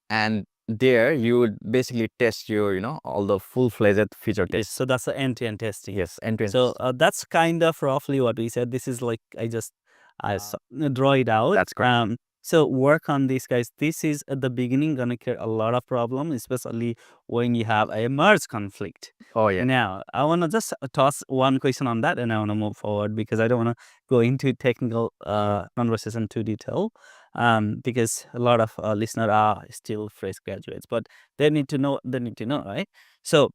And there you would basically test your, all the full-fledged feature tests. So that's the end-to-end testing. Yes, end-to-end. So that's kind of roughly what we said. This is like I draw it out. That's correct. So work on these guys. This is at the beginning gonna create a lot of problems, especially when you have a merge conflict. Oh yeah. Now I wanna just toss one question on that, and I wanna move forward because I don't wanna go into technical conversation too detail. Because a lot of listeners are still fresh graduates, but they need to know, right? So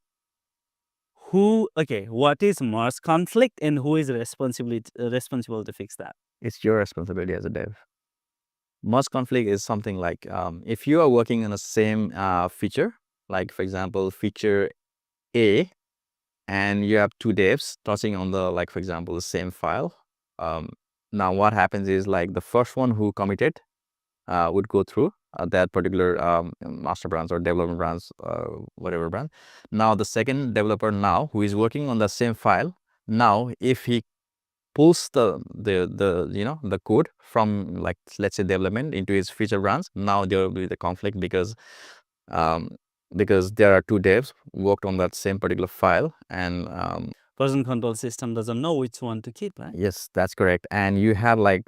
what is merge conflict and who is responsible to fix that? It's your responsibility as a dev. Merge conflict is something like if you are working on the same feature, like for example, feature A, and you have 2 devs touching on the, like for example, the same file. Now what happens is like the first one who committed would go through that particular master branch or development branch, whatever branch. Now the second developer now who is working on the same file, now if he pulls the code from, like, let's say development into his feature branch, now there will be the conflict because because there are two devs worked on that same particular file, and version control system doesn't know which one to keep, right? yes, that's correct. And you have like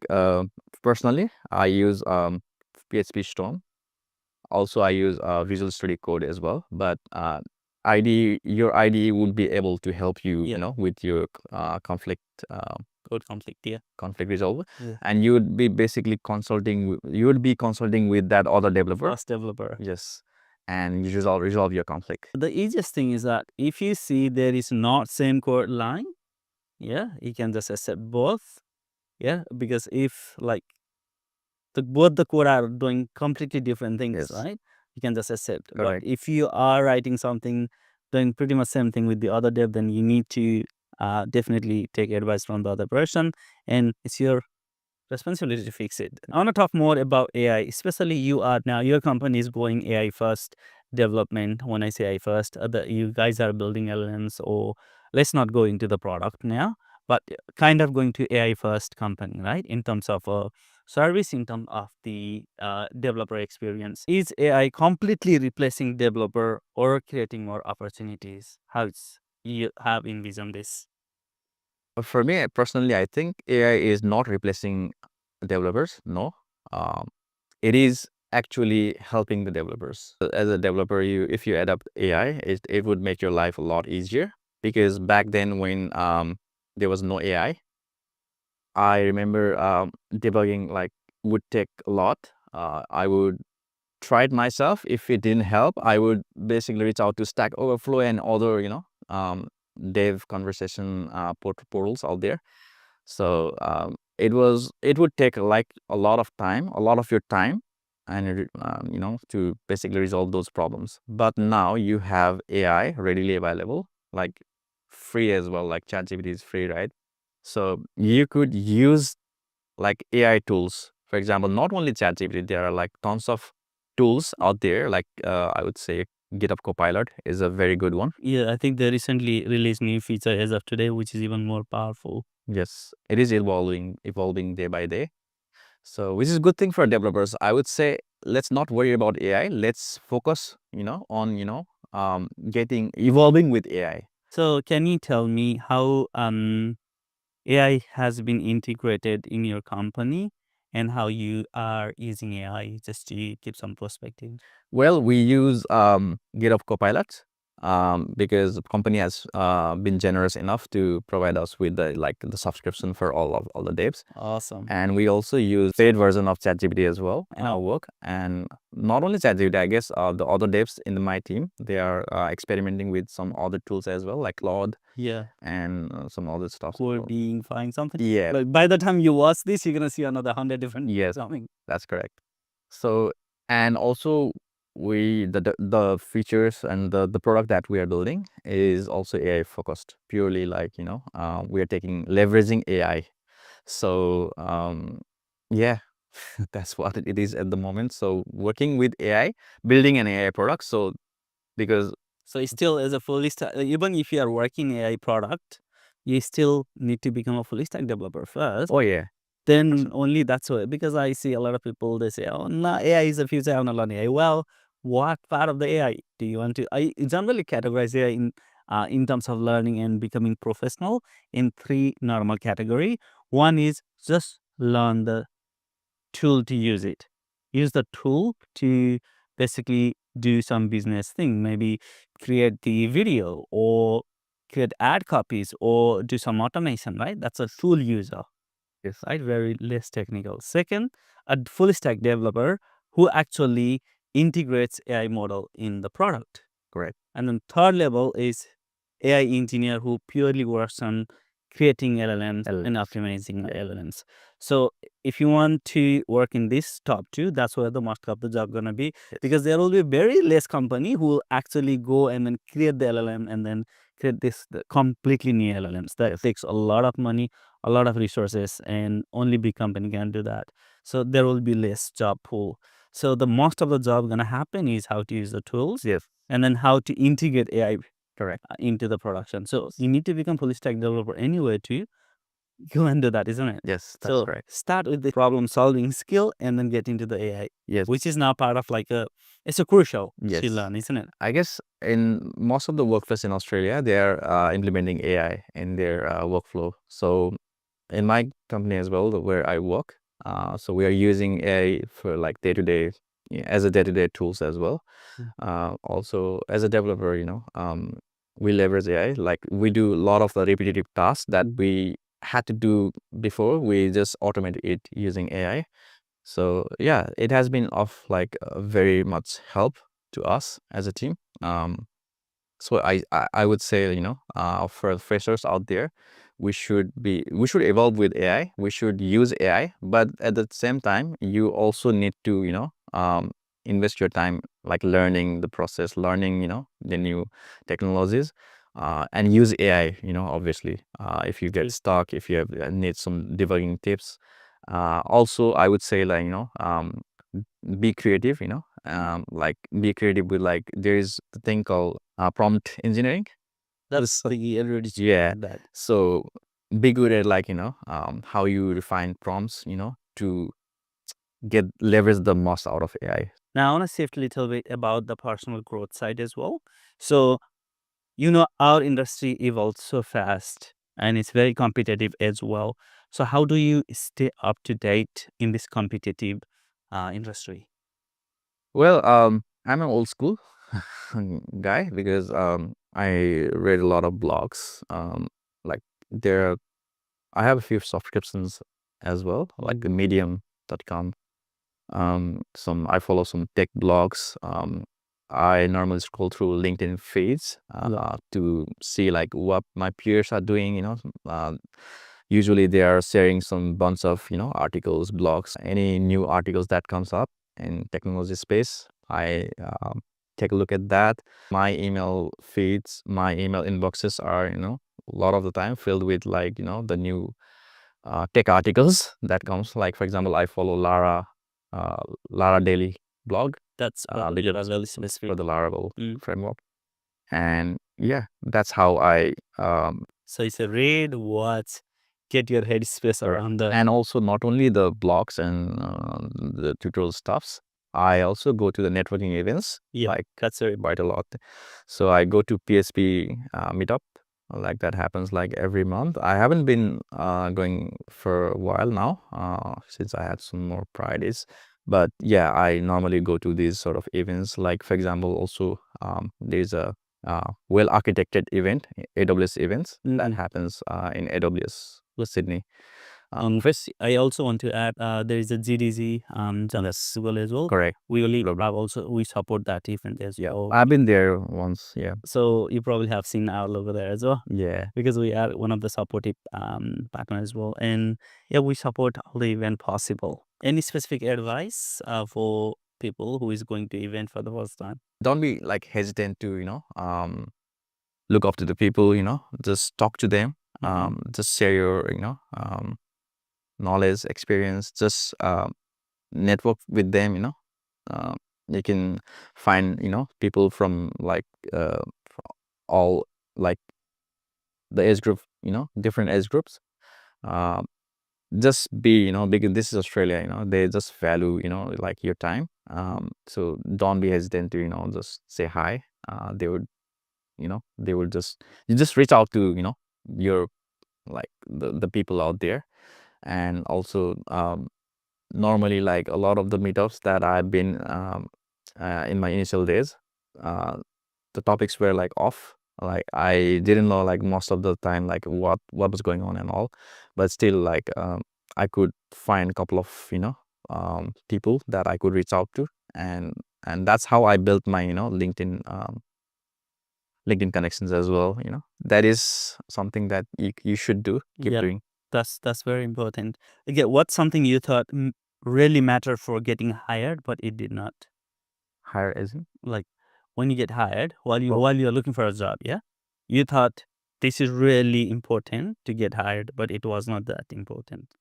personally, I use PHP Storm. Also, I use Visual Studio Code as well. But your IDE would be able to help you, Yeah. you know, with your conflict Code conflict, yeah. conflict resolver. Yeah. And you would be basically consulting. You would be consulting with that other developer. First developer. Yes, and you resolve your conflict. The easiest thing is that if you see there is not same code line, yeah, you can just accept both. Yeah, because if like both the code are doing completely different things, Yes. right? You can just accept. But Correct. if you are writing something doing pretty much same thing with the other dev, then you need to definitely take advice from the other person, and it's your responsibility to fix it. I want to talk more about AI, especially your company is going AI first development. When I say AI first, you guys are building LLMs, or let's not go into the product now, but kind of going to AI first company, right? In terms of service, in terms of the developer experience. Is AI completely replacing developer or creating more opportunities? How you have envisioned this? But for me personally, I think AI is not replacing developers. No, um, it is actually helping the developers. As a developer, if you adapt AI, it would make your life a lot easier. Because back then, when there was no AI, I remember debugging like would take a lot. I would try it myself. If it didn't help, I would basically reach out to Stack Overflow and other, dev conversation portals out there. So it would take like a lot of your time, and to basically resolve those problems. But now you have AI readily available, like free as well. Like ChatGPT is free, right? So you could use like AI tools. For example, not only ChatGPT, there are like tons of tools out there. Like I would say GitHub Copilot is a very good one. Yeah, I think they recently released new feature as of today, which is even more powerful. Yes, it is evolving day by day. So which is a good thing for developers. I would say let's not worry about AI. Let's focus, on evolving with AI. So can you tell me how AI has been integrated in your company and how you are using AI, just to give some perspective? Well, we use GitHub Copilot because the company has been generous enough to provide us with the subscription for all the devs. Awesome. And we also use paid version of ChatGPT as well in our work. And not only ChatGPT, I guess the other devs in my team, they are experimenting with some other tools as well, like Claude. Yeah. And some other stuff. Coding, find something. Yeah. Like by the time you watch this, you're gonna see another 100 different Yes, coming. that's correct. So, and also the features and the product that we are building is also AI focused, purely like, we are leveraging AI. So, yeah, that's what it is at the moment. So working with AI, building an AI product. So because So it's still as a fully stack, even if you are working AI product, you still need to become a fully stack developer first. oh yeah, Then only that's why, because I see a lot of people, they say, oh no, AI is the future, I'm not learning AI. Well, what part of the AI do you want to? I generally categorize AI in terms of learning and becoming professional in three normal category. One is just learn the tool to use it. Use the tool to basically do some business thing, maybe create the video or create ad copies or do some automation, right? That's a tool user. yes, Right? Very less technical. Second, a full stack developer who actually integrates AI model in the product. correct. And then third level is AI engineer who purely works on creating LLMs and optimizing the LLMs. So if you want to work in this top two, that's where the most of the job gonna be, because there will be very less company who will actually go and then create the LLM and then create the completely new LLMs. That takes a lot of money, a lot of resources, and only big company can do that. So there will be less job pool. So the most of the job gonna happen is how to use the tools, Yes, and then how to integrate AI correct. into the production. So you need to become full stack developer anyway too. go and do that, isn't it? Yes, that's So right. start with the problem solving skill and then get into the AI, Yes. which is now part of like it's a crucial to Yes. learn, isn't it? I guess in most of the workplace in Australia, they are implementing AI in their workflow. So in my company as well, where I work, so we are using AI for like day-to-day, as a day-to-day tools as well. Also as a developer, we leverage AI. Like we do a lot of the repetitive tasks that we had to do before. We just automate it using AI. So yeah, it has been of like very much help to us as a team. So I would say, for freshers out there, we should evolve with AI. We should use AI, but at the same time, you also need to, invest your time like learning the process, learning, the new technologies, and use AI, obviously, if you get stuck, if you need some debugging tips. Also, I would say like, be creative, like be creative with like there is the thing called prompt engineering. That's the already Yeah. that. So be good at like, how you refine prompts, to get leverage the most out of AI. Now I want to shift a little bit about the personal growth side as well. So our industry evolves so fast and it's very competitive as well. So how do you stay up to date in this competitive industry? Well, I'm an old school guy because I read a lot of blogs. Like there, I have a few subscriptions as well, like the medium.com. I follow some tech blogs. I normally scroll through LinkedIn feeds to see like what my peers are doing. Usually they are sharing some bunch of articles, blogs, any new articles that comes up in technology space. I take a look at that. My email feeds, my email inboxes are a lot of the time filled with like the new tech articles that comes. Like for example, I follow Lara Daily blog. That's really specific For the Laravel framework, and yeah, that's how I So it's a read, watch, get your head space around the. and also not only the blogs and the tutorial stuffs. I also go to the networking events. Yeah, Like that's very quite a lot. So I go to PSP meetup. Like that happens like every month. I haven't been going for a while now since I had some more priorities. But yeah, I normally go to these sort of events. Like for example, also there's a well architected event, AWS events that happens in AWS Sydney. First, I also want to add there is a GDZ festival as well. Correct. We really we support that event as well. I've been there once. Yeah. So you probably have seen our logo there as well. Yeah. Because we are one of the supportive partners as well, and yeah, we support all the event possible. Any specific advice for people who is going to event for the first time? Don't be like hesitant to look up to the people. Just talk to them. Just share your knowledge, experience. Just network with them. You can find people from like all like the age group. Different age groups. Just be because this is Australia. They just value like your time. So don't be hesitant to just say hi. They would they will just you just reach out to your like the people out there. And also normally like a lot of the meetups that I've been in my initial days, the topics were like off. Like I didn't know like most of the time like what was going on and all, but still like I could find a couple of people that I could reach out to. And that's how I built my LinkedIn connections as well. That is something that you should do. Keep doing. That's very important. Again, what's something you thought really mattered for getting hired, but it did not? Hire as in? Like when you get hired, while you're looking for a job, yeah, you thought this is really important to get hired, but it was not that important.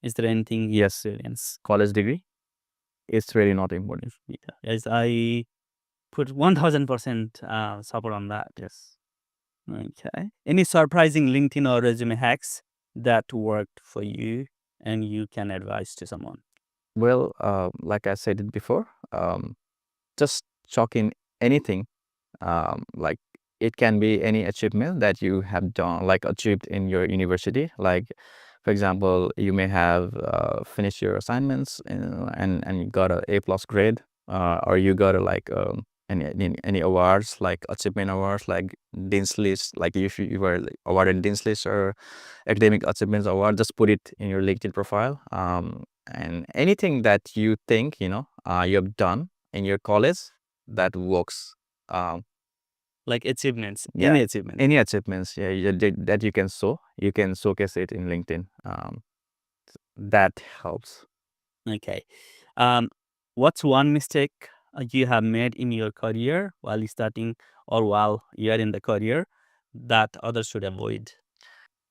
Is there anything you experience? College degree, it's really not important. Yeah, yes, I put 1000% support on that. Yes. Okay. Any surprising LinkedIn or resume hacks that worked for you and you can advise to someone? Well, like I said it before, just chalk in anything. Like it can be any achievement that you have done, like achieved in your university. Like, for example, you may have finished your assignments and you got a A+ grade, or you got a like any awards, like achievement awards, like Dean's List, like if you were awarded Dean's List or academic achievements award, just put it in your LinkedIn profile. And anything that you think you have done in your college that works. Like achievements, Yeah, any achievement. any achievements, yeah, that you can showcase it in LinkedIn. That helps. Okay. What's one mistake you have made in your career while starting or while you're in the career that others should avoid?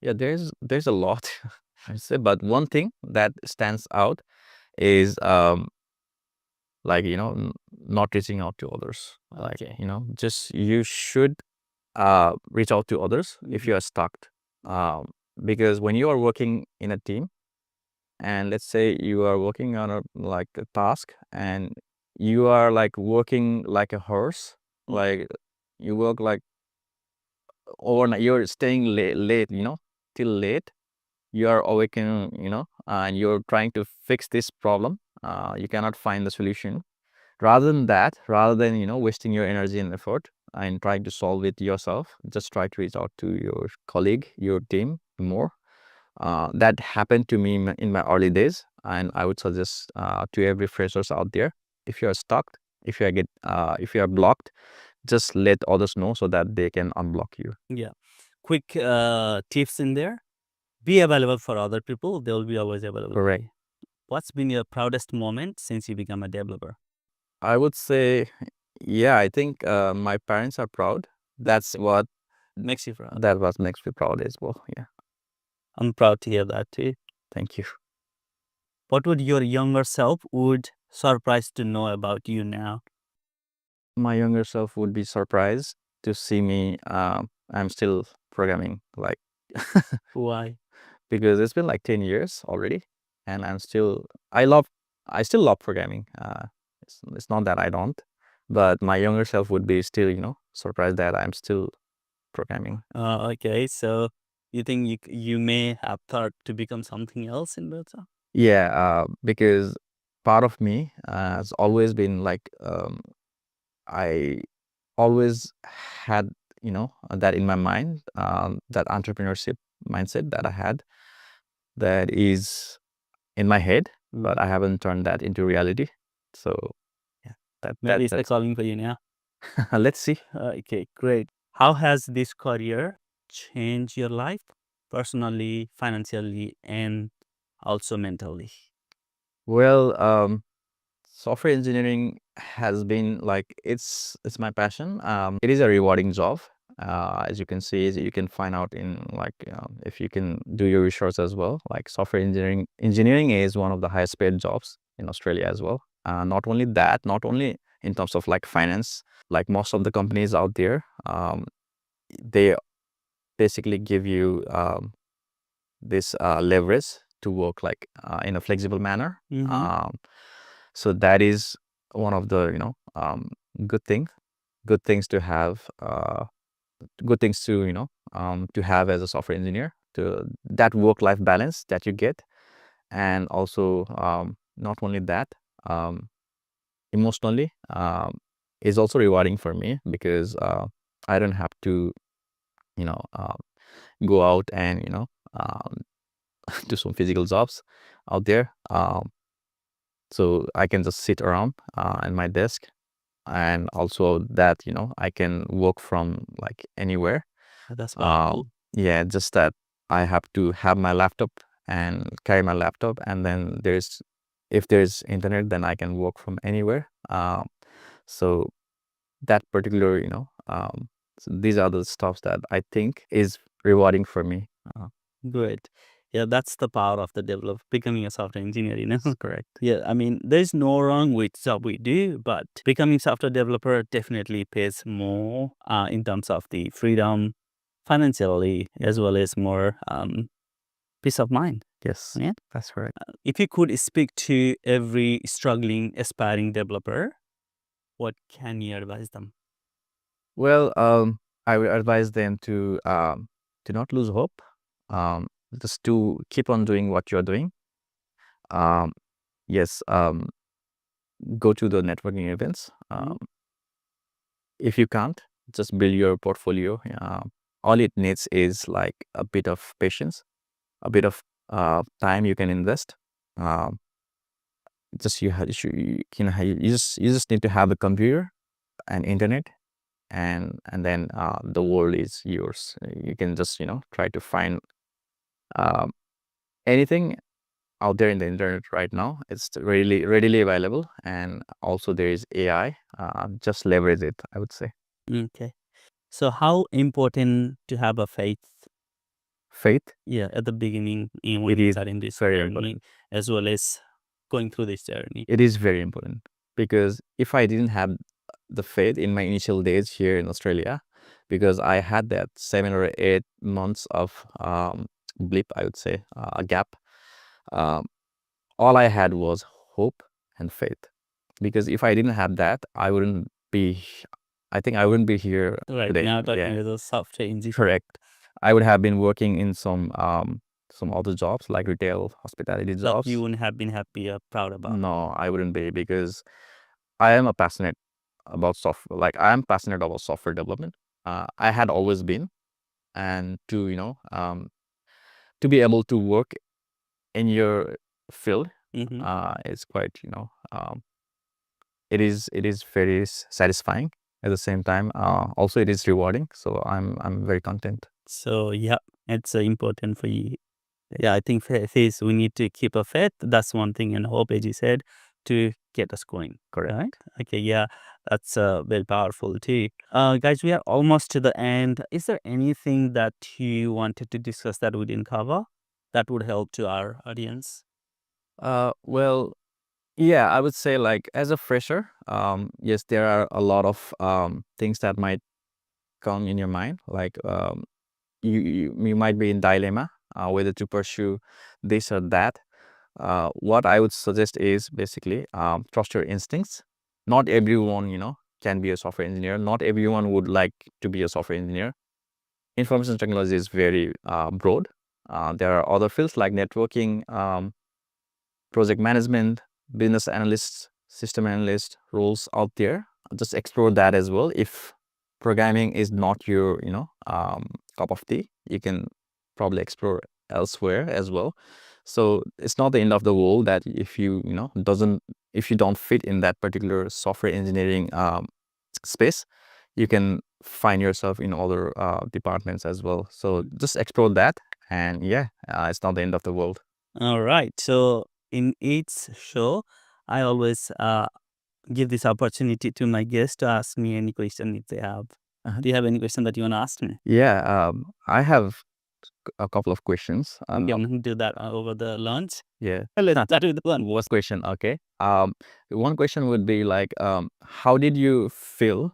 Yeah, there's a lot, I say, but one thing that stands out is like not reaching out to others. Like Okay. just you should reach out to others if you are stuck. Because when you are working in a team, and let's say you are working on a task, and you are like working like a horse, like you work like overnight, you're staying late, till late, you are awakening, and you're trying to fix this problem. You cannot find the solution. Rather than wasting your energy and effort and trying to solve it yourself, just try to reach out to your colleague, your team more. That happened to me in my early days, and I would suggest to every freshers out there, if you are stuck, if you are blocked, just let others know so that they can unblock you. Yeah. Quick tips in there. Be available for other people. They will be always available for Correct. you. What's been your proudest moment since you become a developer? I would say, yeah, I think my parents are proud. That's what Makes you proud. that was makes me proud as well. Yeah, I'm proud to hear that too. thank you. What would your younger self would surprised to know about you now? My younger self would be surprised to see me. I'm still programming, like Why? because it's been like 10 years already, and I still love programming. It's not that I don't, but my younger self would be still, surprised that I'm still programming. Okay, so you think you may have thought to become something else in that? Yeah, because part of me has always been like, I always had, that in my mind, that entrepreneurship mindset that I had, that is in my head, but I haven't turned that into reality. So yeah, Maybe it's the that's calling for you now. let's see. Okay, great. How has this career changed your life personally, financially, and also mentally? Well, software engineering has been like it's my passion. It is a rewarding job. As you can see, as you can find out in like if you can do your research as well. Like software engineering is one of the highest paid jobs in Australia as well. Not only that, not only in terms of like finance, like most of the companies out there, they basically give you this leverage to work like in a flexible manner. So that is one of the good thing good things to have, good things to to have as a software engineer, to that work life balance that you get. And also not only that, emotionally, is also rewarding for me, because I don't have to you know go out and do some physical jobs out there. So I can just sit around at my desk, and also that I can work from like anywhere. That's um, powerful. yeah, just that I have to have my laptop and carry my laptop, and then if there's internet, then I can work from anywhere. So that particular so these are the stuff that I think is rewarding for me. Great. Yeah, that's the power of the becoming a software engineer, That's correct. Yeah, I mean, there's no wrong with job we do, but becoming software developer definitely pays more in terms of the freedom financially, as well as more peace of mind. Yes, Yeah. that's correct. If you could speak to every struggling, aspiring developer, what can you advise them? Well, I would advise them to not lose hope. Just to keep on doing what you're doing. Um, yes, go to the networking events. If you can't, just build your portfolio. All it needs is like a bit of patience, a bit of time you can invest. Um, just you just need to have a computer and internet, and then the world is yours. You can just try to find um, anything out there in the internet right now. It's really readily available, and also there is AI. Just leverage it, I would say. Okay. So how important to have a faith? Faith. Yeah, at the beginning when It you is start in this very journey, important. as well as going through this journey. It is very important because if I didn't have the faith in my initial days here in Australia, because I had that 7 or 8 months of blip, I would say, a gap. Um, all I had was hope and faith. Because if I didn't have that, I think I wouldn't be here Right today. now, talking Yeah, with a software engineer, correct. I would have been working in some other jobs like retail, hospitality that jobs. you wouldn't have been happy or proud about. No, I wouldn't be, because I am passionate about software. Like, I am passionate about software development. I had always been, and to be able to work in your field, it's quite it is very satisfying. At the same time, also it is rewarding. So I'm very content. So yeah, it's important for you. Yeah, I think faith, we need to keep a faith. That's one thing, and hope, as you said, to get us going. Correct. Right? Okay, yeah, that's very powerful too. Guys, we are almost to the end. Is there anything that you wanted to discuss that we didn't cover that would help to our audience? Well, yeah, I would say, like, as a fresher, yes, there are a lot of things that might come in your mind. Like, you might be in dilemma whether to pursue this or that. What I would suggest is basically trust your instincts. Not everyone, can be a software engineer. Not everyone would like to be a software engineer. Information technology is very broad. There are other fields like networking, project management, business analysts, system analyst roles out there. Just explore that as well. If programming is not your, cup of tea, you can probably explore elsewhere as well. So it's not the end of the world that if if you don't fit in that particular software engineering space, you can find yourself in other departments as well. So just explore that, and yeah, it's not the end of the world. All right. So in each show, I always give this opportunity to my guests to ask me any question if they have. Do you have any question that you want to ask me? Yeah, I have a couple of questions. Okay, I'm going to do that over the lunch. Yeah. Let's start with the one. What's question? Okay. One question would be like, how did you feel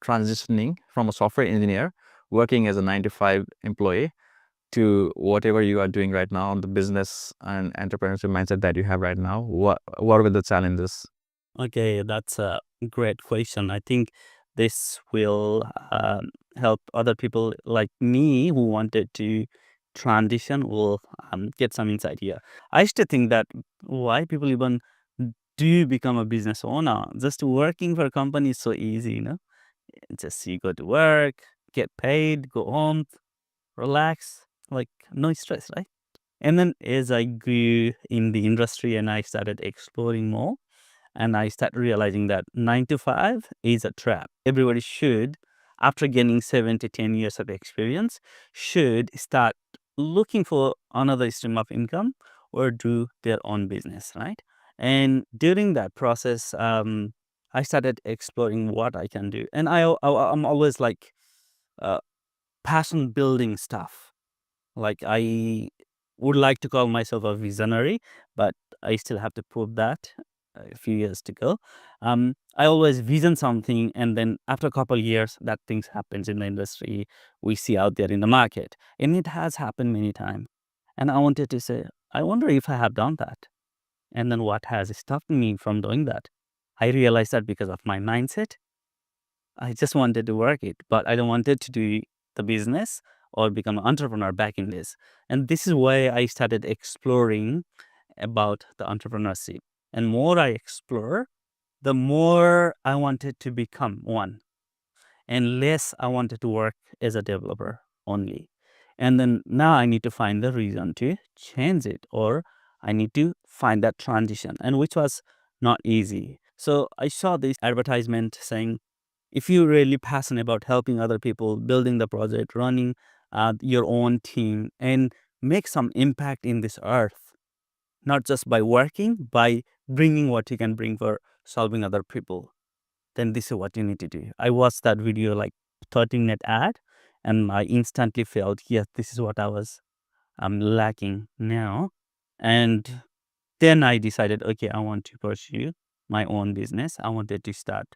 transitioning from a software engineer working as a 9 to 5 employee to whatever you are doing right now, the business and entrepreneurship mindset that you have right now? What were the challenges? Okay, that's a great question. I think this will help other people like me who wanted to transition will get some insight here. I used to think that why people even do become a business owner. Just working for a company is so easy, Just you go to work, get paid, go home, relax, like no stress, right? And then as I grew in the industry and I started exploring more, and I started realizing that 9 to 5 is a trap. Everybody should, after gaining 7 to 10 years of experience, should start looking for another stream of income or do their own business, right? And during that process, I started exploring what I can do. And I'm always like uh, passion building stuff. Like I would like to call myself a visionary, but I still have to prove that a few years to go. I always vision something, and then after a couple of years, that things happens in the industry we see out there in the market, and it has happened many times. And I wanted to say, I wonder if I have done that. And then what has stopped me from doing that? I realized that because of my mindset, I just wanted to work it, but I don't wanted to do the business or become an entrepreneur back in this. And this is why I started exploring about the entrepreneurship. And more I explore, the more I wanted to become one, and less I wanted to work as a developer only. And then now I need to find the reason to change it, or I need to find that transition, and which was not easy. So I saw this advertisement saying, if you're really passionate about helping other people, building the project, running your own team, and make some impact in this earth, not just by working, by bringing what you can bring for solving other people, then this is what you need to do. I watched that video, like 13-minute ad, and I instantly felt, yes, this is what I was lacking now. And then I decided, okay, I want to pursue my own business. I wanted to start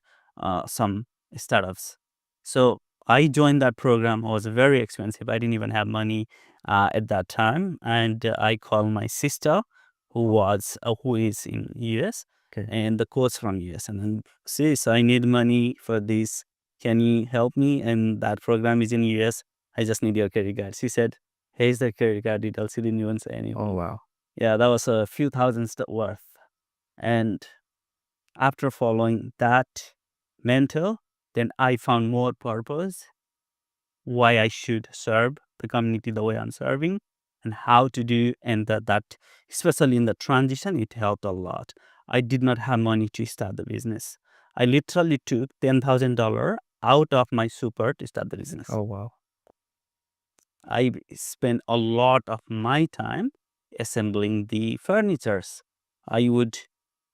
some startups. So I joined that program. It was very expensive. I didn't even have money at that time. And I called my sister, who is in US, Okay. and the coach from US. And then, sis, I need money for this. Can you help me? And that program is in US. I just need your credit card. She said, here's the credit card details. She didn't even say anything. Oh, wow. Yeah, that was a few thousands worth. And after following that mentor, then I found more purpose why I should serve the community the way I'm serving, and how to do, and that especially in the transition, it helped a lot. I did not have money to start the business. I literally took $10,000 out of my super to start the business. Oh, wow. I spent a lot of my time assembling the furnitures. I would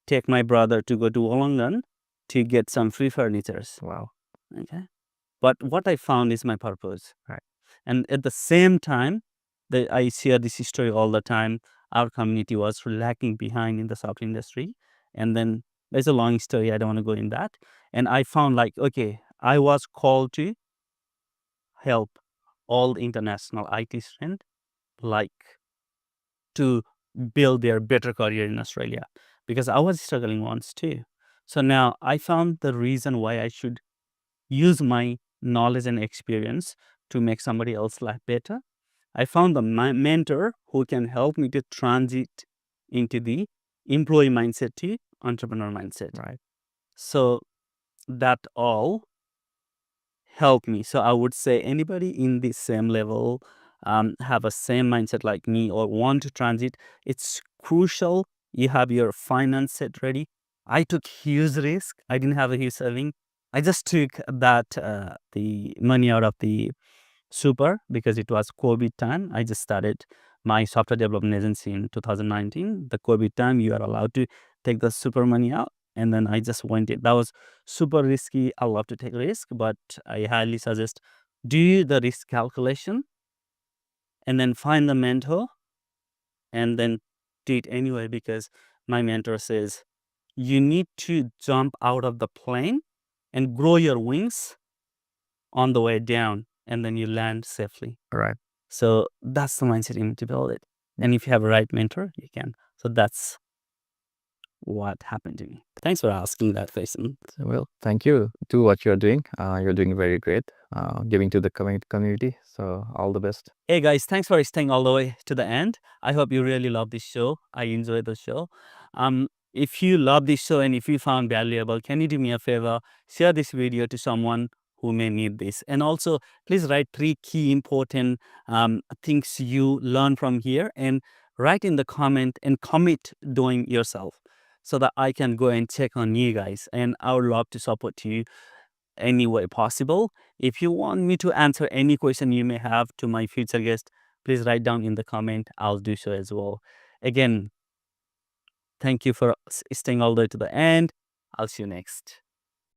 take my brother to go to Wollongong to get some free furnitures. Wow. Okay. But what I found is my purpose. Right. And at the same time, I share this story all the time. Our community was lacking behind in the software industry. And then there's a long story. I don't want to go in that. And I found like, okay, I was called to help all international IT students, like, to build their better career in Australia, because I was struggling once too. So now I found the reason why I should use my knowledge and experience to make somebody else's life better. I found the mentor who can help me to transit into the employee mindset to entrepreneur mindset. Right. So that all help me. So I would say anybody in the same level, have a same mindset like me, or want to transit, it's crucial you have your finance set ready. I took huge risk. I didn't have a huge saving. I just took that the money out of the super because it was COVID time. I just started my software development agency in 2019. The COVID time, you are allowed to take the super money out. And then I just went it. That was super risky. I love to take risk, but I highly suggest do the risk calculation and then find the mentor and then do it anyway, because my mentor says you need to jump out of the plane and grow your wings on the way down, and then you land safely. Right. So that's the mindset you need to build it. And if you have a right mentor, you can. So that's what happened to me. Thanks for asking that question. So, well, thank you to what you're doing. You're doing very great, giving to the community. So all the best. Hey guys, thanks for staying all the way to the end. I hope you really love this show. I enjoy the show. If you love this show and if you found valuable, can you do me a favor? Share this video to someone who may need this. And also, please write 3 key important things you learn from here, and write in the comment and commit doing yourself, so that I can go and check on you guys. And I would love to support you any way possible. If you want me to answer any question you may have to my future guest, please write down in the comment. I'll do so as well. Again, thank you for staying all the way to the end. I'll see you next.